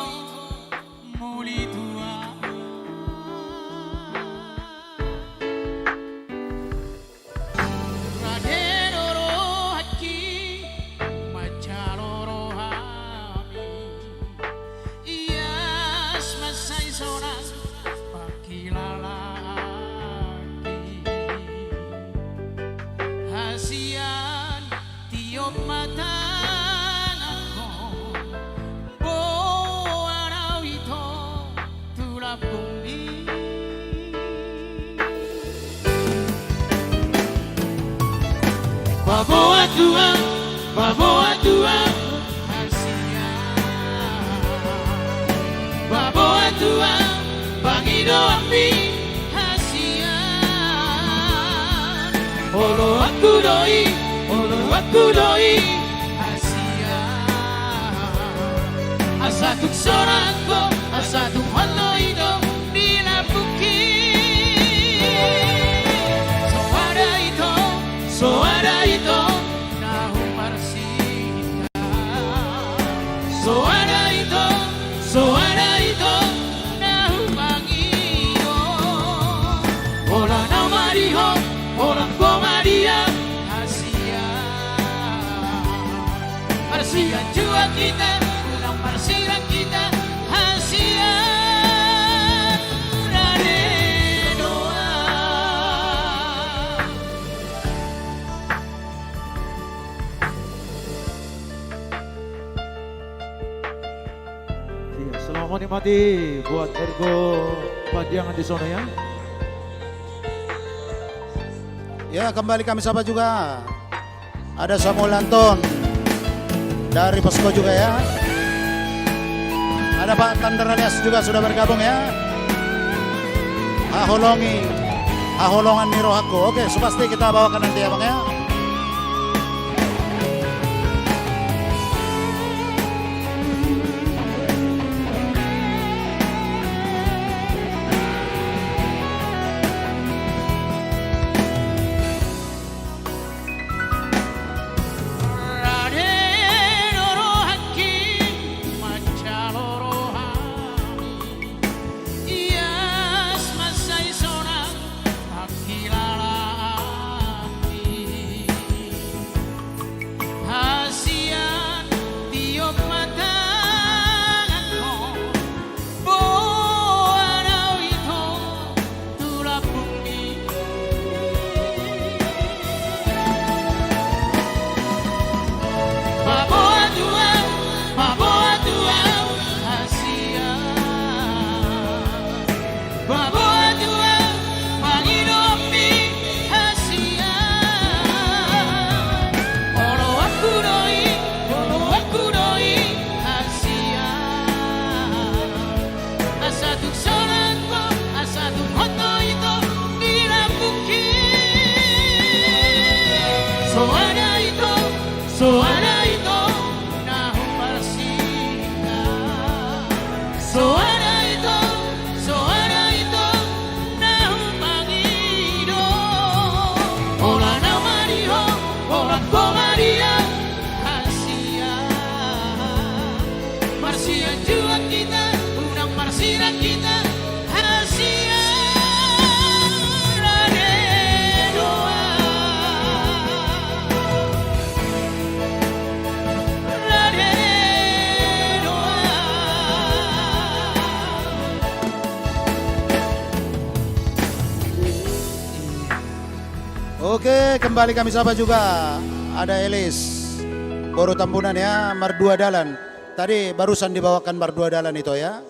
Speaker 3: mulitua Hasian tiup mata aku Boana wito tulap bumi Baboa tua Hasian Baboa tua Bangido api Hasian Olo aku doi Asatuk sorango Asatuk haloido Dilapuki Soada ito Nahu marsita Soada ito Nahu mangido kita, unang marsilang kita, hasian Raden doa.
Speaker 6: Iya, selamat menikmati buat Ergo Padiangan di sana ya.
Speaker 1: Ya, kembali kami sapa juga. Ada Samuel Anton dari Posko juga ya. Ada Pak Tander alias juga sudah bergabung ya. Haholongan Nirohaku. Oke, pasti kita bawakan nanti ya Bang ya.
Speaker 3: Raden orohaki macalorohami ias masai sonang akilalaki hasian tiop matanganko boanau ito tulapumi Baboa tuau, hasian. Baboa tuau, pangidopi, hasian. Olo aku doi, hasian. Asatuk sonanko, asatuk hoto itu dilapuki. So ada itu. Nahu marsika. So ada itu. Nahu mangido. Ola namariho, ola komaria. Hasian. Marsian juga kita, unang marsiran kita. Hasian. Raden doa.
Speaker 1: Oke, kembali kami sapa juga. Ada Elis Boru Tambunan ya, Mardua Dalan. Tadi barusan dibawakan Mardua Dalan itu ya.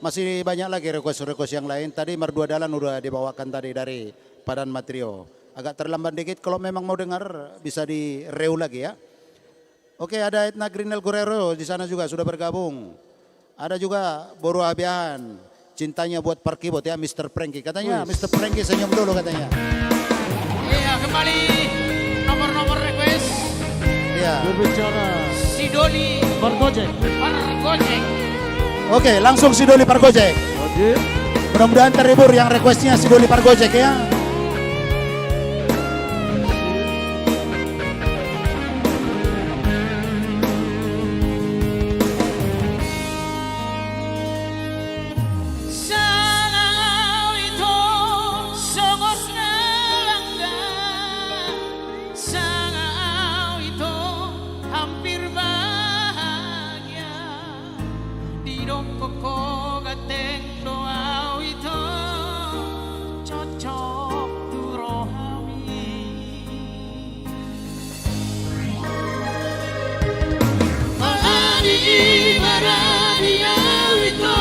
Speaker 1: Masih banyak lagi request-request yang lain. Tadi Mardua Dalan udah dibawakan tadi dari Padan Matrio. Agak terlambat dikit, kalau memang mau dengar bisa direu lagi ya. Oke, ada Etna Grinel Guerrero di sana juga sudah bergabung. Ada juga Boru Abian, cintanya buat Parkibot ya, Mr. Frankie. Katanya Mr. Frankie senyum dulu katanya.
Speaker 3: Iya, kembali nomor-nomor request
Speaker 1: Iya.
Speaker 6: Berbicara
Speaker 3: Sidoli
Speaker 6: Bargojek.
Speaker 3: Pargojek.
Speaker 1: Oke, langsung si Doli Pargojek.
Speaker 6: Oke.
Speaker 1: Mudah-mudahan terhibur yang requestnya si Doli Pargojek ya.
Speaker 3: Sanau itu songos nalangga. Sanau itu hampir bahagia. Di dongkoko gateng doa itu cocok turohami. Mahadi ibarani itu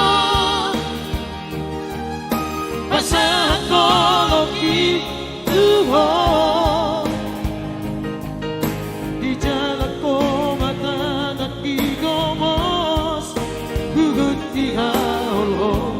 Speaker 3: Pasang koloki tuho di jalan ko mata nakigomos hugot di haolo.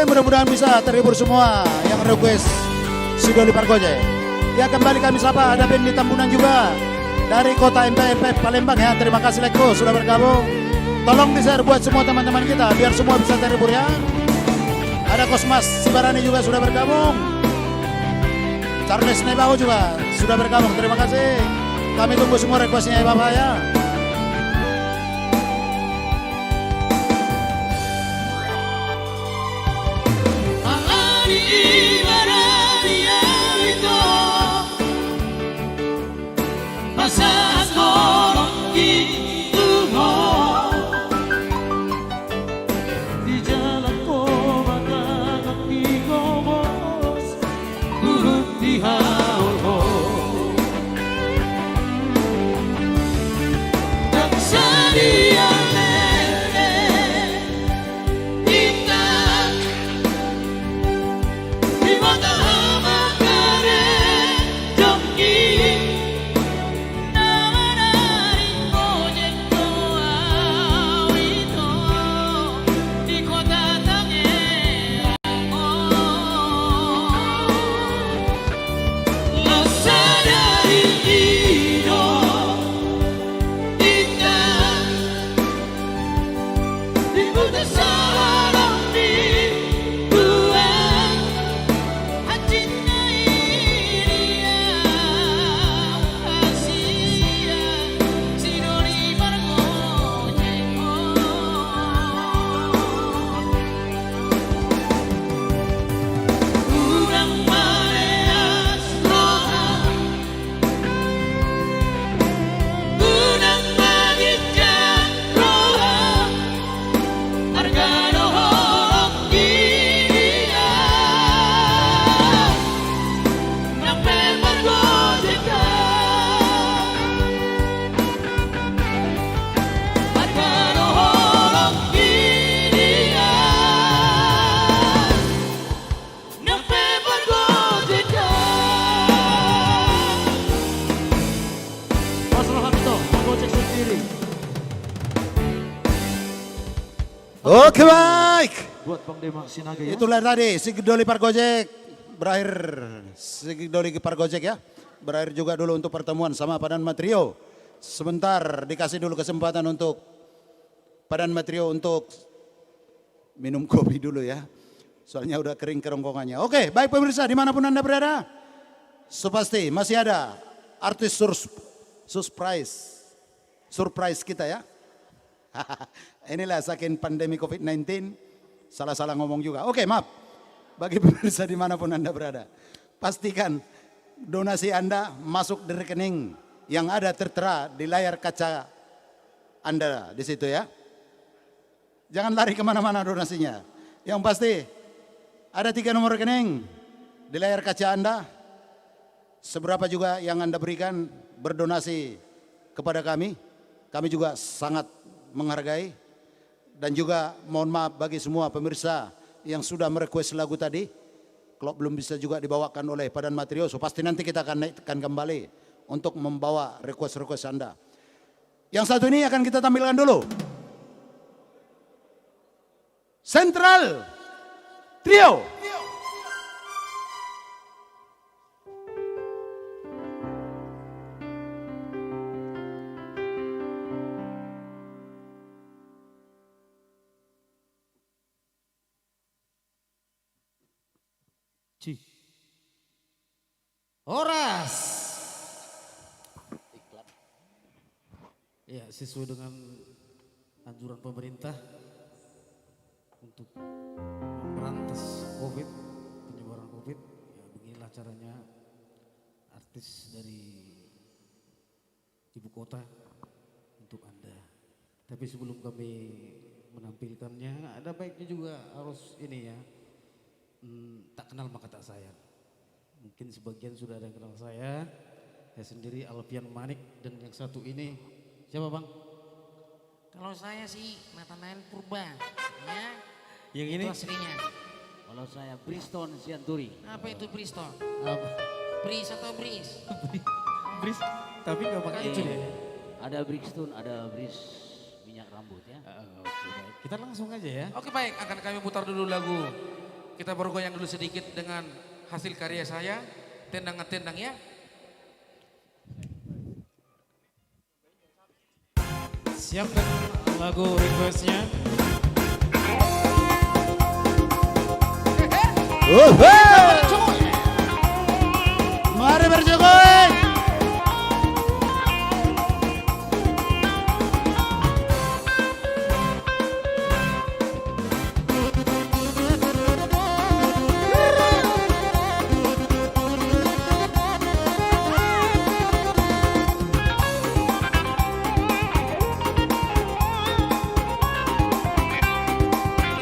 Speaker 1: mudah-mudahan bisa terhibur semua yang request si Doli Pargoje. Ya kembali kami sapa, ada band di Tambunan juga dari kota MP Palembang ya. Terima kasih Leko sudah bergabung. Tolong di-share buat semua teman-teman kita biar semua bisa terhibur ya. Ada Kosmas Sibarani juga sudah bergabung. Charles Nebaho juga sudah bergabung. Terima kasih. Kami tunggu semua requestnya ya Bapak ya.
Speaker 3: Di jalan ko madagang igobos, turut di haul.
Speaker 1: Oke baik.
Speaker 4: Buat Bang Demak Sinaga ya.
Speaker 1: Itulah tadi si Doli Pargojek berakhir. Si Doli Pargojek ya. Berakhir juga dulu untuk pertemuan sama Padan Matrio. Sebentar dikasih dulu kesempatan untuk Padan Matrio untuk minum kopi dulu ya. Soalnya udah kering kerongkongannya. Oke baik pemirsa dimanapun Anda berada. Sepasti masih ada artis surprise kita ya. Inilah saking pandemi COVID-19, salah-salah ngomong juga. Oke maaf, bagi pemirsa dimanapun Anda berada. Pastikan donasi Anda masuk di rekening yang ada tertera di layar kaca Anda di situ ya. Jangan lari kemana-mana donasinya. Yang pasti ada 3 nomor rekening di layar kaca Anda. Seberapa juga yang Anda berikan berdonasi kepada kami juga sangat menghargai. Dan juga mohon maaf bagi semua pemirsa yang sudah merequest lagu tadi. Kalau belum bisa juga dibawakan oleh Padan Matrio, so pasti nanti kita akan naikkan kembali untuk membawa request-request Anda. Yang satu ini akan kita tampilkan dulu. Central Trio.
Speaker 3: Horas. Ya, sesuai dengan anjuran pemerintah untuk memberantas COVID, penyebaran COVID, ya beginilah caranya artis dari ibu kota untuk Anda. Tapi sebelum kami menampilkannya, ada baiknya juga harus ini ya, tak kenal maka tak sayang. Mungkin sebagian sudah ada yang kenal saya sendiri Alfian Manik, dan yang satu ini siapa bang?
Speaker 2: Kalau saya sih Nathanael Purba, ya.
Speaker 3: Yang ini?
Speaker 2: Itu aslinya.
Speaker 7: Kalau saya Briston Sianturi.
Speaker 2: Apa itu Bristol?
Speaker 3: Apa?
Speaker 2: Bris atau Bris?
Speaker 3: Bris, tapi nggak pakai itu ya.
Speaker 7: Ada Brixton, ada minyak rambut ya.
Speaker 3: Oke, baik. Kita langsung aja ya.
Speaker 8: Oke baik, akan kami putar dulu lagu. Kita bergoyang dulu sedikit dengan hasil karya saya. Tendang-tendang ya.
Speaker 3: Siapkan lagu requestnya.
Speaker 1: Mari berjogoy.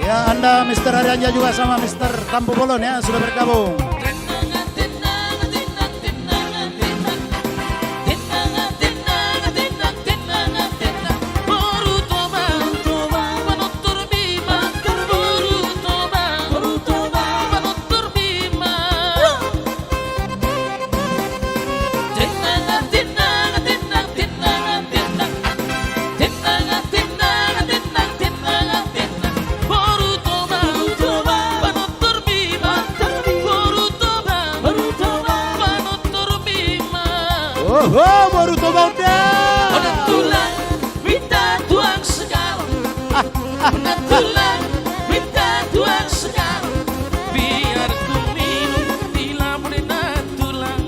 Speaker 1: Ya Anda Mr. Arianja juga sama Mr. Tampu Bolon ya sudah bergabung. Oh, baru toba udah.
Speaker 8: Ona tulang, minta tuang segala. Ona tulang, minta tuang segala. Biar ku minum dilamunin tulang.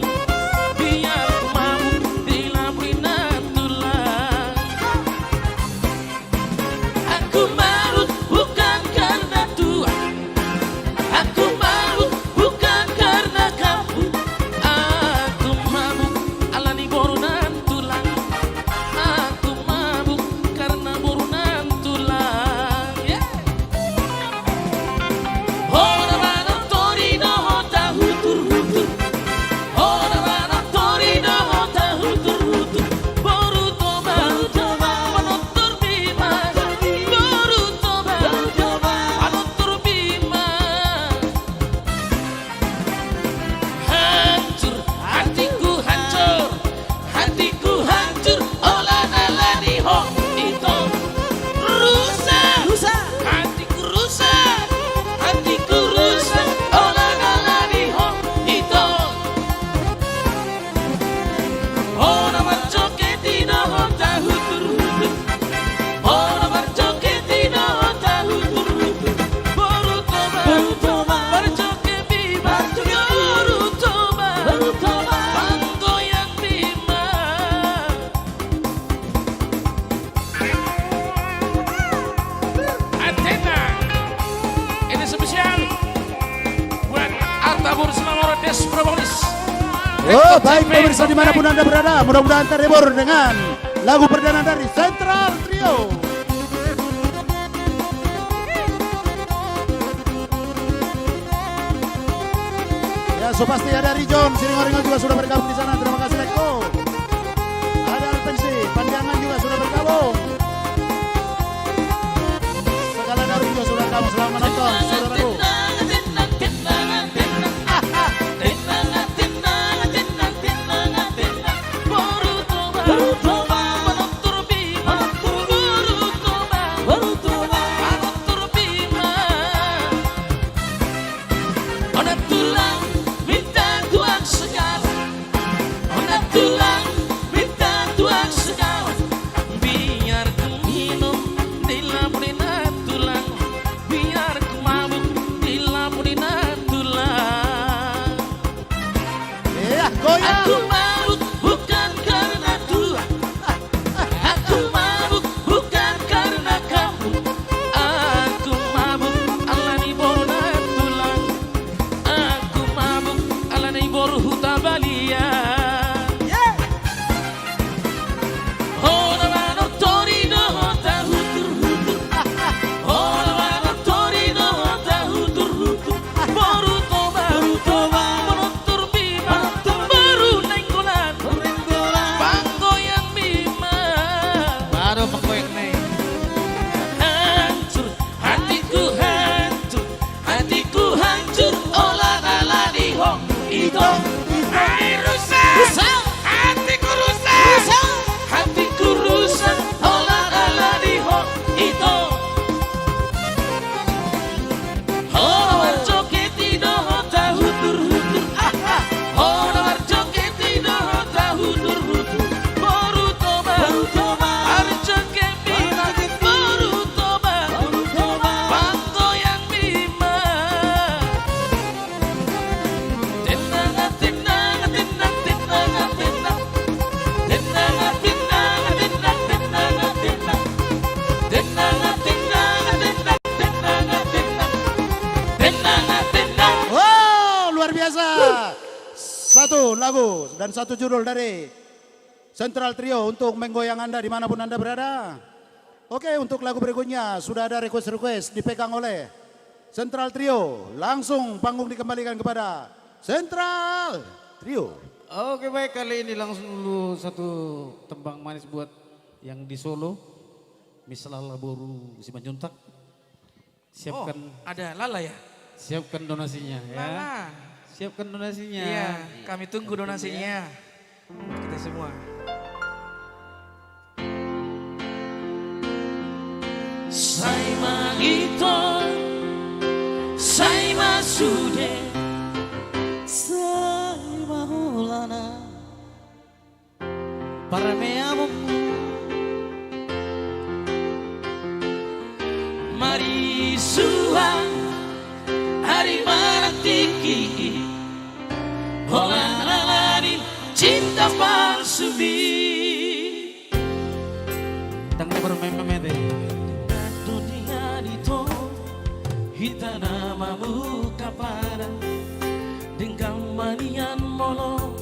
Speaker 8: Biar ku mabuk dilamunin tulang. Aku marut bukan karena tua. Aku marut bukan karena kamu. Aku mabuk alani borunan tulang. Aku mabuk karena borunan tulang. Yeah. Ora mana torino hota hutur hutur. Ora mana torino hota hutur hutur. Boru toba panotor bima. Boru toba panotor bima. Hancur hatiku hancur. Hatiku hancur olah nalani ho itu rusak hatiku rusak olah nalani ho itu ora marcoketino hota hutur hutur ora marcoketino hota hutur hutur boru toba marcoket bima boru toba panggoyang bima. Antena ini spesial buat Artabur Selamoro Des Propolis.
Speaker 1: Oh, baik pemirsa dimanapun Anda berada, mudah-mudahan terhibur dengan lagu perdana dari Central Trio. Ya, so pasti ada Rijon, Siringoringo juga sudah bergabung di sana. Terima kasih Leko. Ada Alpensi, Panjangan juga sudah bergabung. Segala Daru juga sudah bergabung. Selamat menonton, saudaraku. lagu dan satu judul dari Central Trio untuk menggoyang Anda dimanapun Anda berada. Oke, untuk lagu berikutnya sudah ada request dipegang oleh Central Trio. Langsung panggung dikembalikan kepada Central Trio.
Speaker 3: Oke baik, kali ini langsung dulu satu tembang manis buat yang di Solo. Misalnya Boru Simanjuntak. Siapkan
Speaker 8: Ada Lala ya?
Speaker 3: siapkan donasinya ya.
Speaker 8: Lala.
Speaker 3: Siapkan donasinya.
Speaker 8: Iya, kami tunggu donasinya. Untuk kita semua.
Speaker 9: Saima ito, saima sude,
Speaker 3: Saima hulana para meamo
Speaker 9: marisua, hari manatiki, holalari cinta palsu bi.
Speaker 3: tang baru memete.
Speaker 9: Dunia dito, hita namamu kapara, dengan manian molo,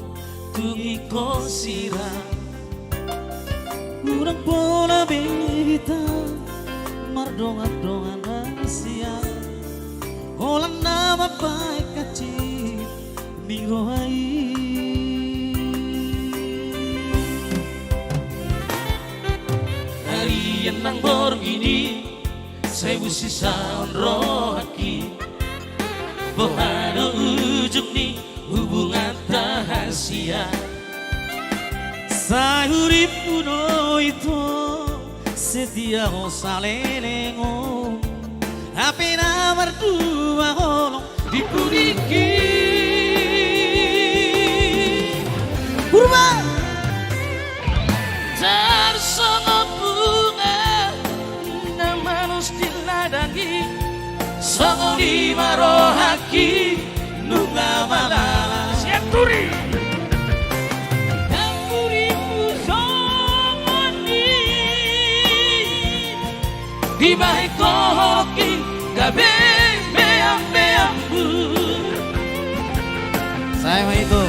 Speaker 9: tungi konsira.
Speaker 3: Urang pola bita mardongan-dongan rahasia. Holan nama baik kecil mirohai.
Speaker 9: Harian nang borgini, sewu sisa rohaki. Bohano ujung ni hubungan rahasia.
Speaker 3: Sayuri puno itu setia ho salengo. Apena berdua holong
Speaker 9: Dipuniki
Speaker 3: Purba
Speaker 9: tersongo bunga, namanus diladangi, songo di marohaki, nunga malala. Siap turi. Di baik kohoki gabe beam-beambu.
Speaker 3: Saya itu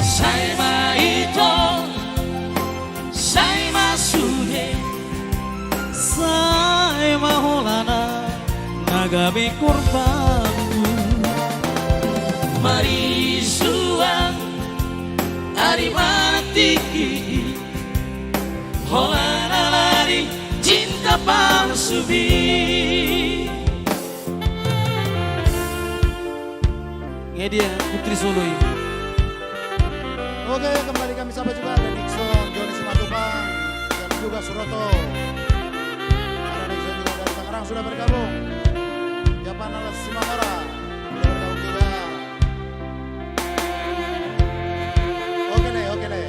Speaker 9: Saima ito, saima sude,
Speaker 3: saya maholana nagabe korbanku.
Speaker 9: marisuang, ari matiki, holana lari cinta palsu bi.
Speaker 3: Ini dia Putri Solo ini.
Speaker 1: Oke, kembali kami sapa juga ada Nixon, Joni Simatupang, dan juga Suroto. Ada Nixon juga dari Tangerang sudah bergabung. Japan Alas Simamora sudah bergabung juga. Oke deh.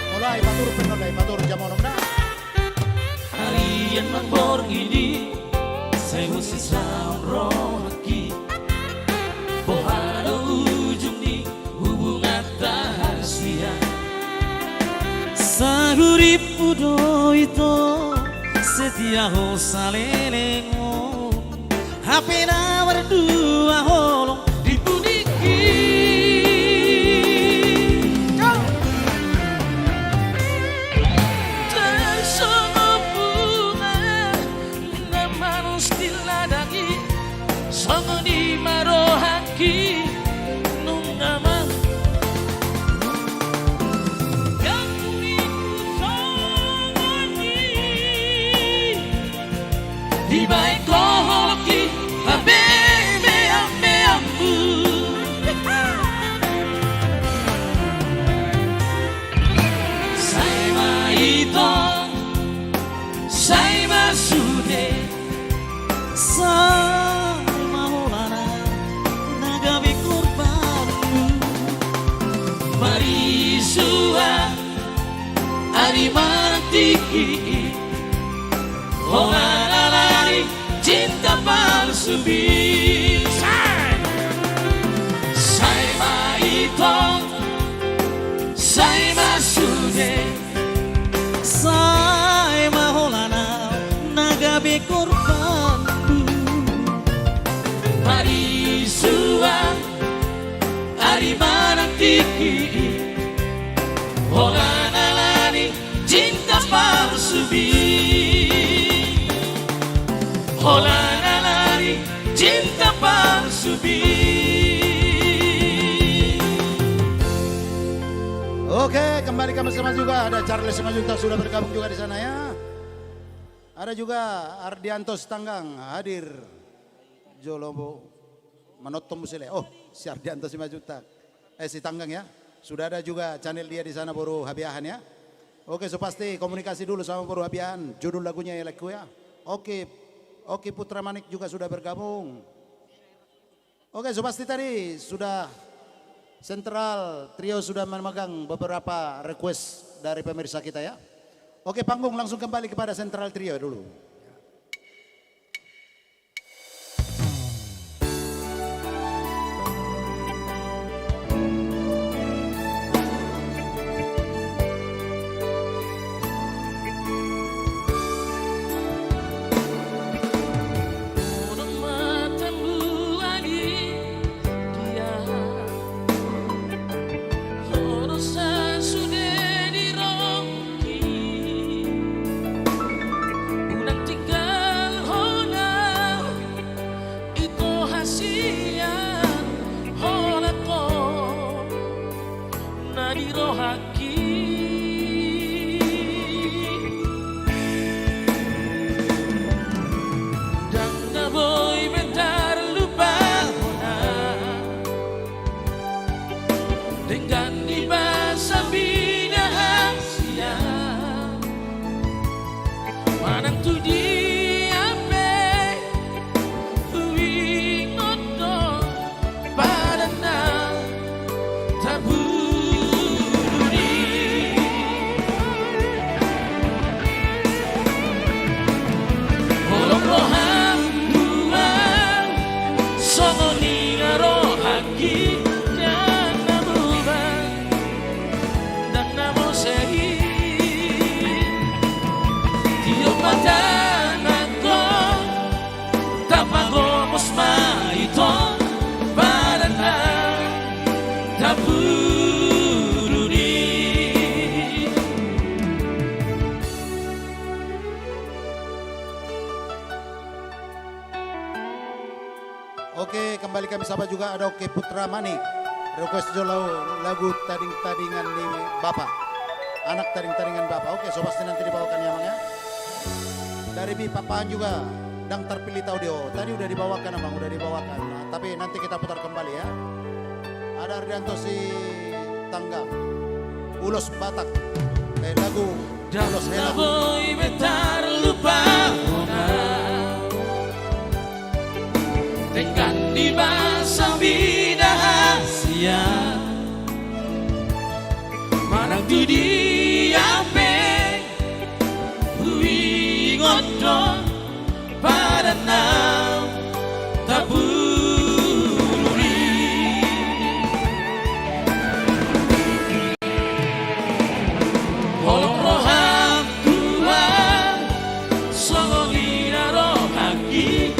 Speaker 1: Mulai matur penolai, matur jamonom dah.
Speaker 9: Harian mambor ini, saya mesti rohaki. Bohano ujung di hubungan rahasia.
Speaker 3: Saguri pudo itu setia ho salengo. Apena berdua holong
Speaker 9: Dipuniki tersongo bunga, namanus diladangi, songo di marohaki, nunga mal. Yang kuriku songoni, di baik kohoki abebe ambu. Saima ito, saima sude,
Speaker 3: saya maholana nagabe korbanku.
Speaker 9: marisua, ari matiki, holana lari cinta palsu bi. Saima ito, saima sude,
Speaker 3: Saya maholana nagabe korbanku.
Speaker 9: marisua, lagi. Oh lalani cinta palsu bi. Oh lalani cinta palsu bi.
Speaker 1: Oke, kembali kami bersama juga ada Charles Simanjuntak sudah bergabung juga di sana ya. Ada juga Ardianto Tanggang hadir. Jolobo Manotom Musile. Oh, si Ardianto Simanjuntak. Si Tanggang ya. Sudah ada juga channel dia di sana Boru Habiahan ya. Oke, so pasti komunikasi dulu sama Boru Habiahan. Judul lagunya ya lagu ya. Oke, Putra Manik juga sudah bergabung. Oke, so pasti tadi sudah Central Trio sudah memegang beberapa request dari pemirsa kita ya. Oke, panggung langsung kembali kepada Central Trio dulu. Oke, kembali kami sapa juga ada Oke Putra Manik. Request jolo lagu tading-tadingan di Bapak. Anak tading-tadingan Bapak. Oke, so pasti nanti dibawakan ya Mang ya. Dari Bi Papaan juga dan terpilih audio. Tadi udah dibawakan Abang, udah dibawakan. Nah, tapi nanti kita putar kembali ya. Ada Ardianto si Tanggang. Ulos Batak. Lagu Ulos Helang.
Speaker 9: Boy bentar lupa dengan di masa bidahsia manang tu diape hui ngodo pada nam taburi holong roham Tuhan songolina rohaki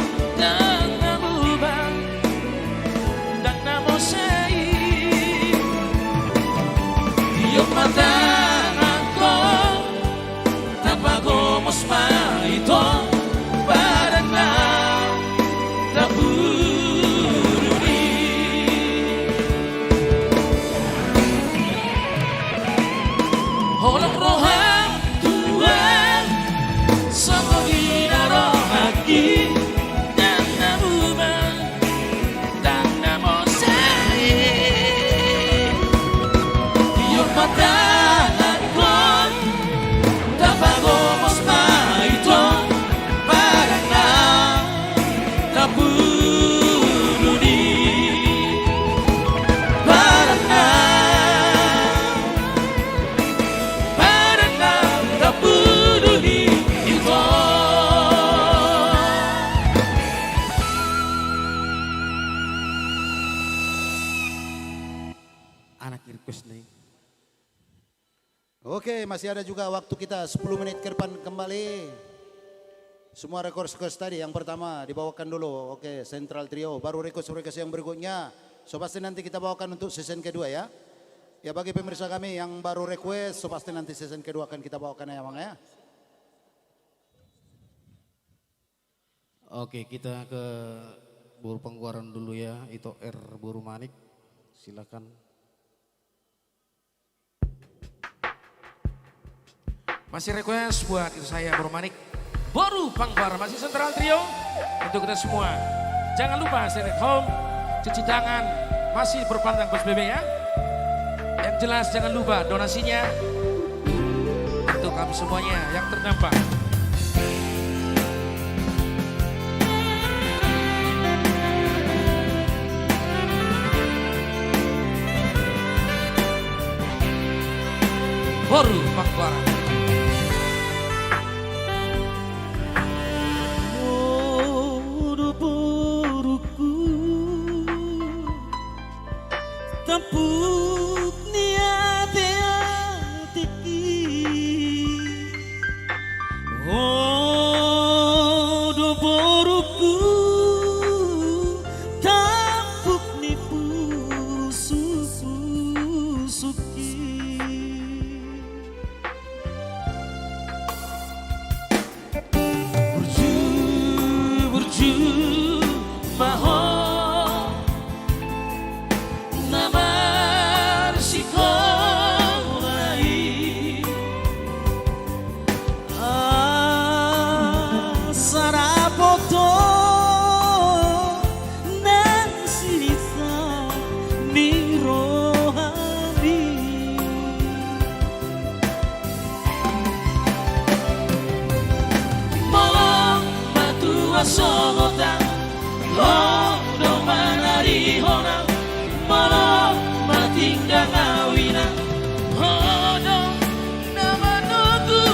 Speaker 1: Oke, masih ada juga waktu kita 10 menit ke depan kembali. Semua request tadi yang pertama dibawakan dulu. Oke, Central Trio. Baru request yang berikutnya. So pasti nanti kita bawakan untuk season kedua ya. Ya bagi pemirsa kami yang baru request, so pasti nanti season kedua akan kita bawakan ya Bang ya.
Speaker 3: Oke, kita ke Buru Pangguaran dulu ya, itu R Buru Manik. Silakan.
Speaker 8: Masih request buat itu saya Bro Manik. Boru Pangbar masih Sentral Trio untuk kita semua. Jangan lupa stay at home, cuci tangan, masih berpandang PSBB ya. Yang jelas jangan lupa donasinya untuk kami semuanya yang terdampak. Boru Pangbar.
Speaker 9: Tampuk niat hatiku, oh do boruku, tampuk nipu suki. Burju maho. Sogota, oh do manari hona, molo matingga ngawina, oh do nama nogu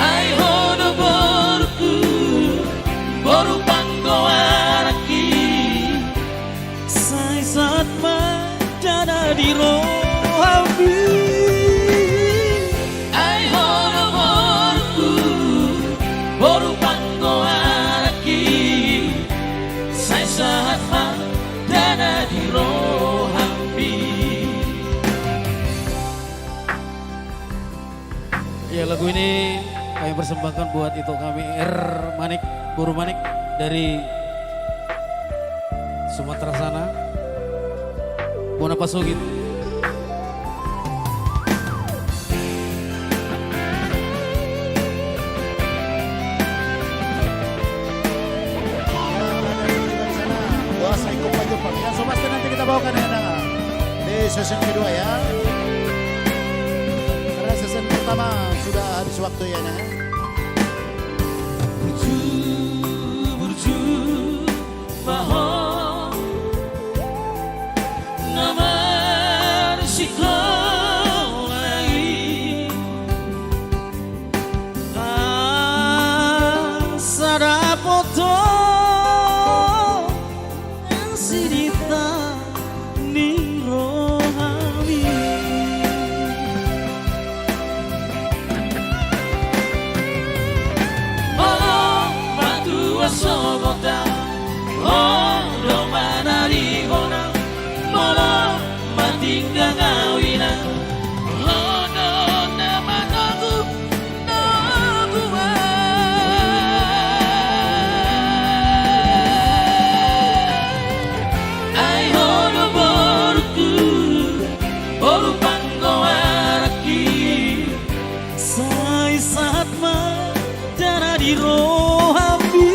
Speaker 9: ai hono boru panggoaraki, sai saat madana di rohabi.
Speaker 3: Ya, lagu ini kami persembahkan buat itu kami R Manik, Buru Manik dari Sumatera sana. Bona Pasugit.
Speaker 1: Kuasa ikut Pak Jepang ya, so pasti nanti kita bawakan ya di season kedua ya. Karena season pertama sudah habis waktu ya.
Speaker 9: Burju maho namar sikolai sarapoto sirita nirohami. Sogota, oh do manari hona, molo matingga ngawina, oh do nama nogu ai hono boru panggoaraki, sai saat madana di rohabi.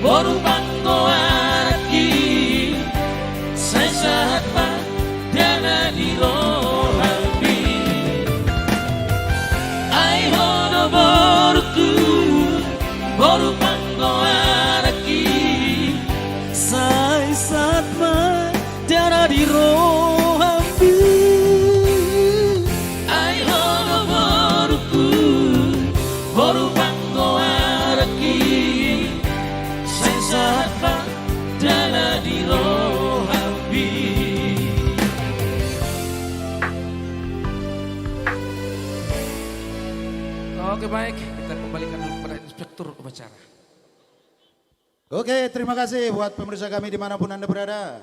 Speaker 9: Boru panggoaraki, sai saat madana di rohabi. Ai hono boru panggoaraki, sai saat madana di rohabi. Ai hono boru panggoaraki, saat madana di rohabi.
Speaker 8: yang baik, kita kembalikan dulu kepada inspektur upacara.
Speaker 1: Oke, terima kasih buat pemirsa kami dimanapun Anda berada.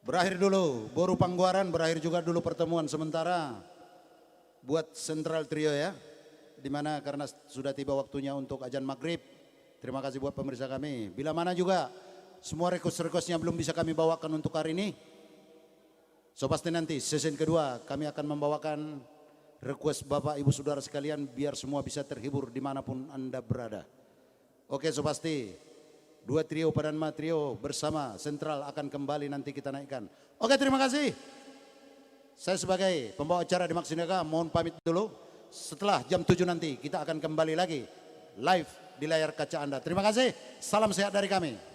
Speaker 1: Berakhir dulu Boru Pangguaran, berakhir juga dulu pertemuan sementara buat Central Trio ya. Dimana karena sudah tiba waktunya untuk azan maghrib. Terima kasih buat pemirsa kami. Bila mana juga semua request-requestnya belum bisa kami bawakan untuk hari ini. So pasti nanti season kedua kami akan membawakan request Bapak Ibu Saudara sekalian biar semua bisa terhibur dimanapun Anda berada. Oke, so pasti 2 trio Padanma Trio bersama Sentral akan kembali nanti kita naikkan. Oke, terima kasih. Saya sebagai pembawa acara Demak Sinaga mohon pamit dulu. Setelah jam 7 nanti kita akan kembali lagi live di layar kaca Anda. Terima kasih. Salam sehat dari kami.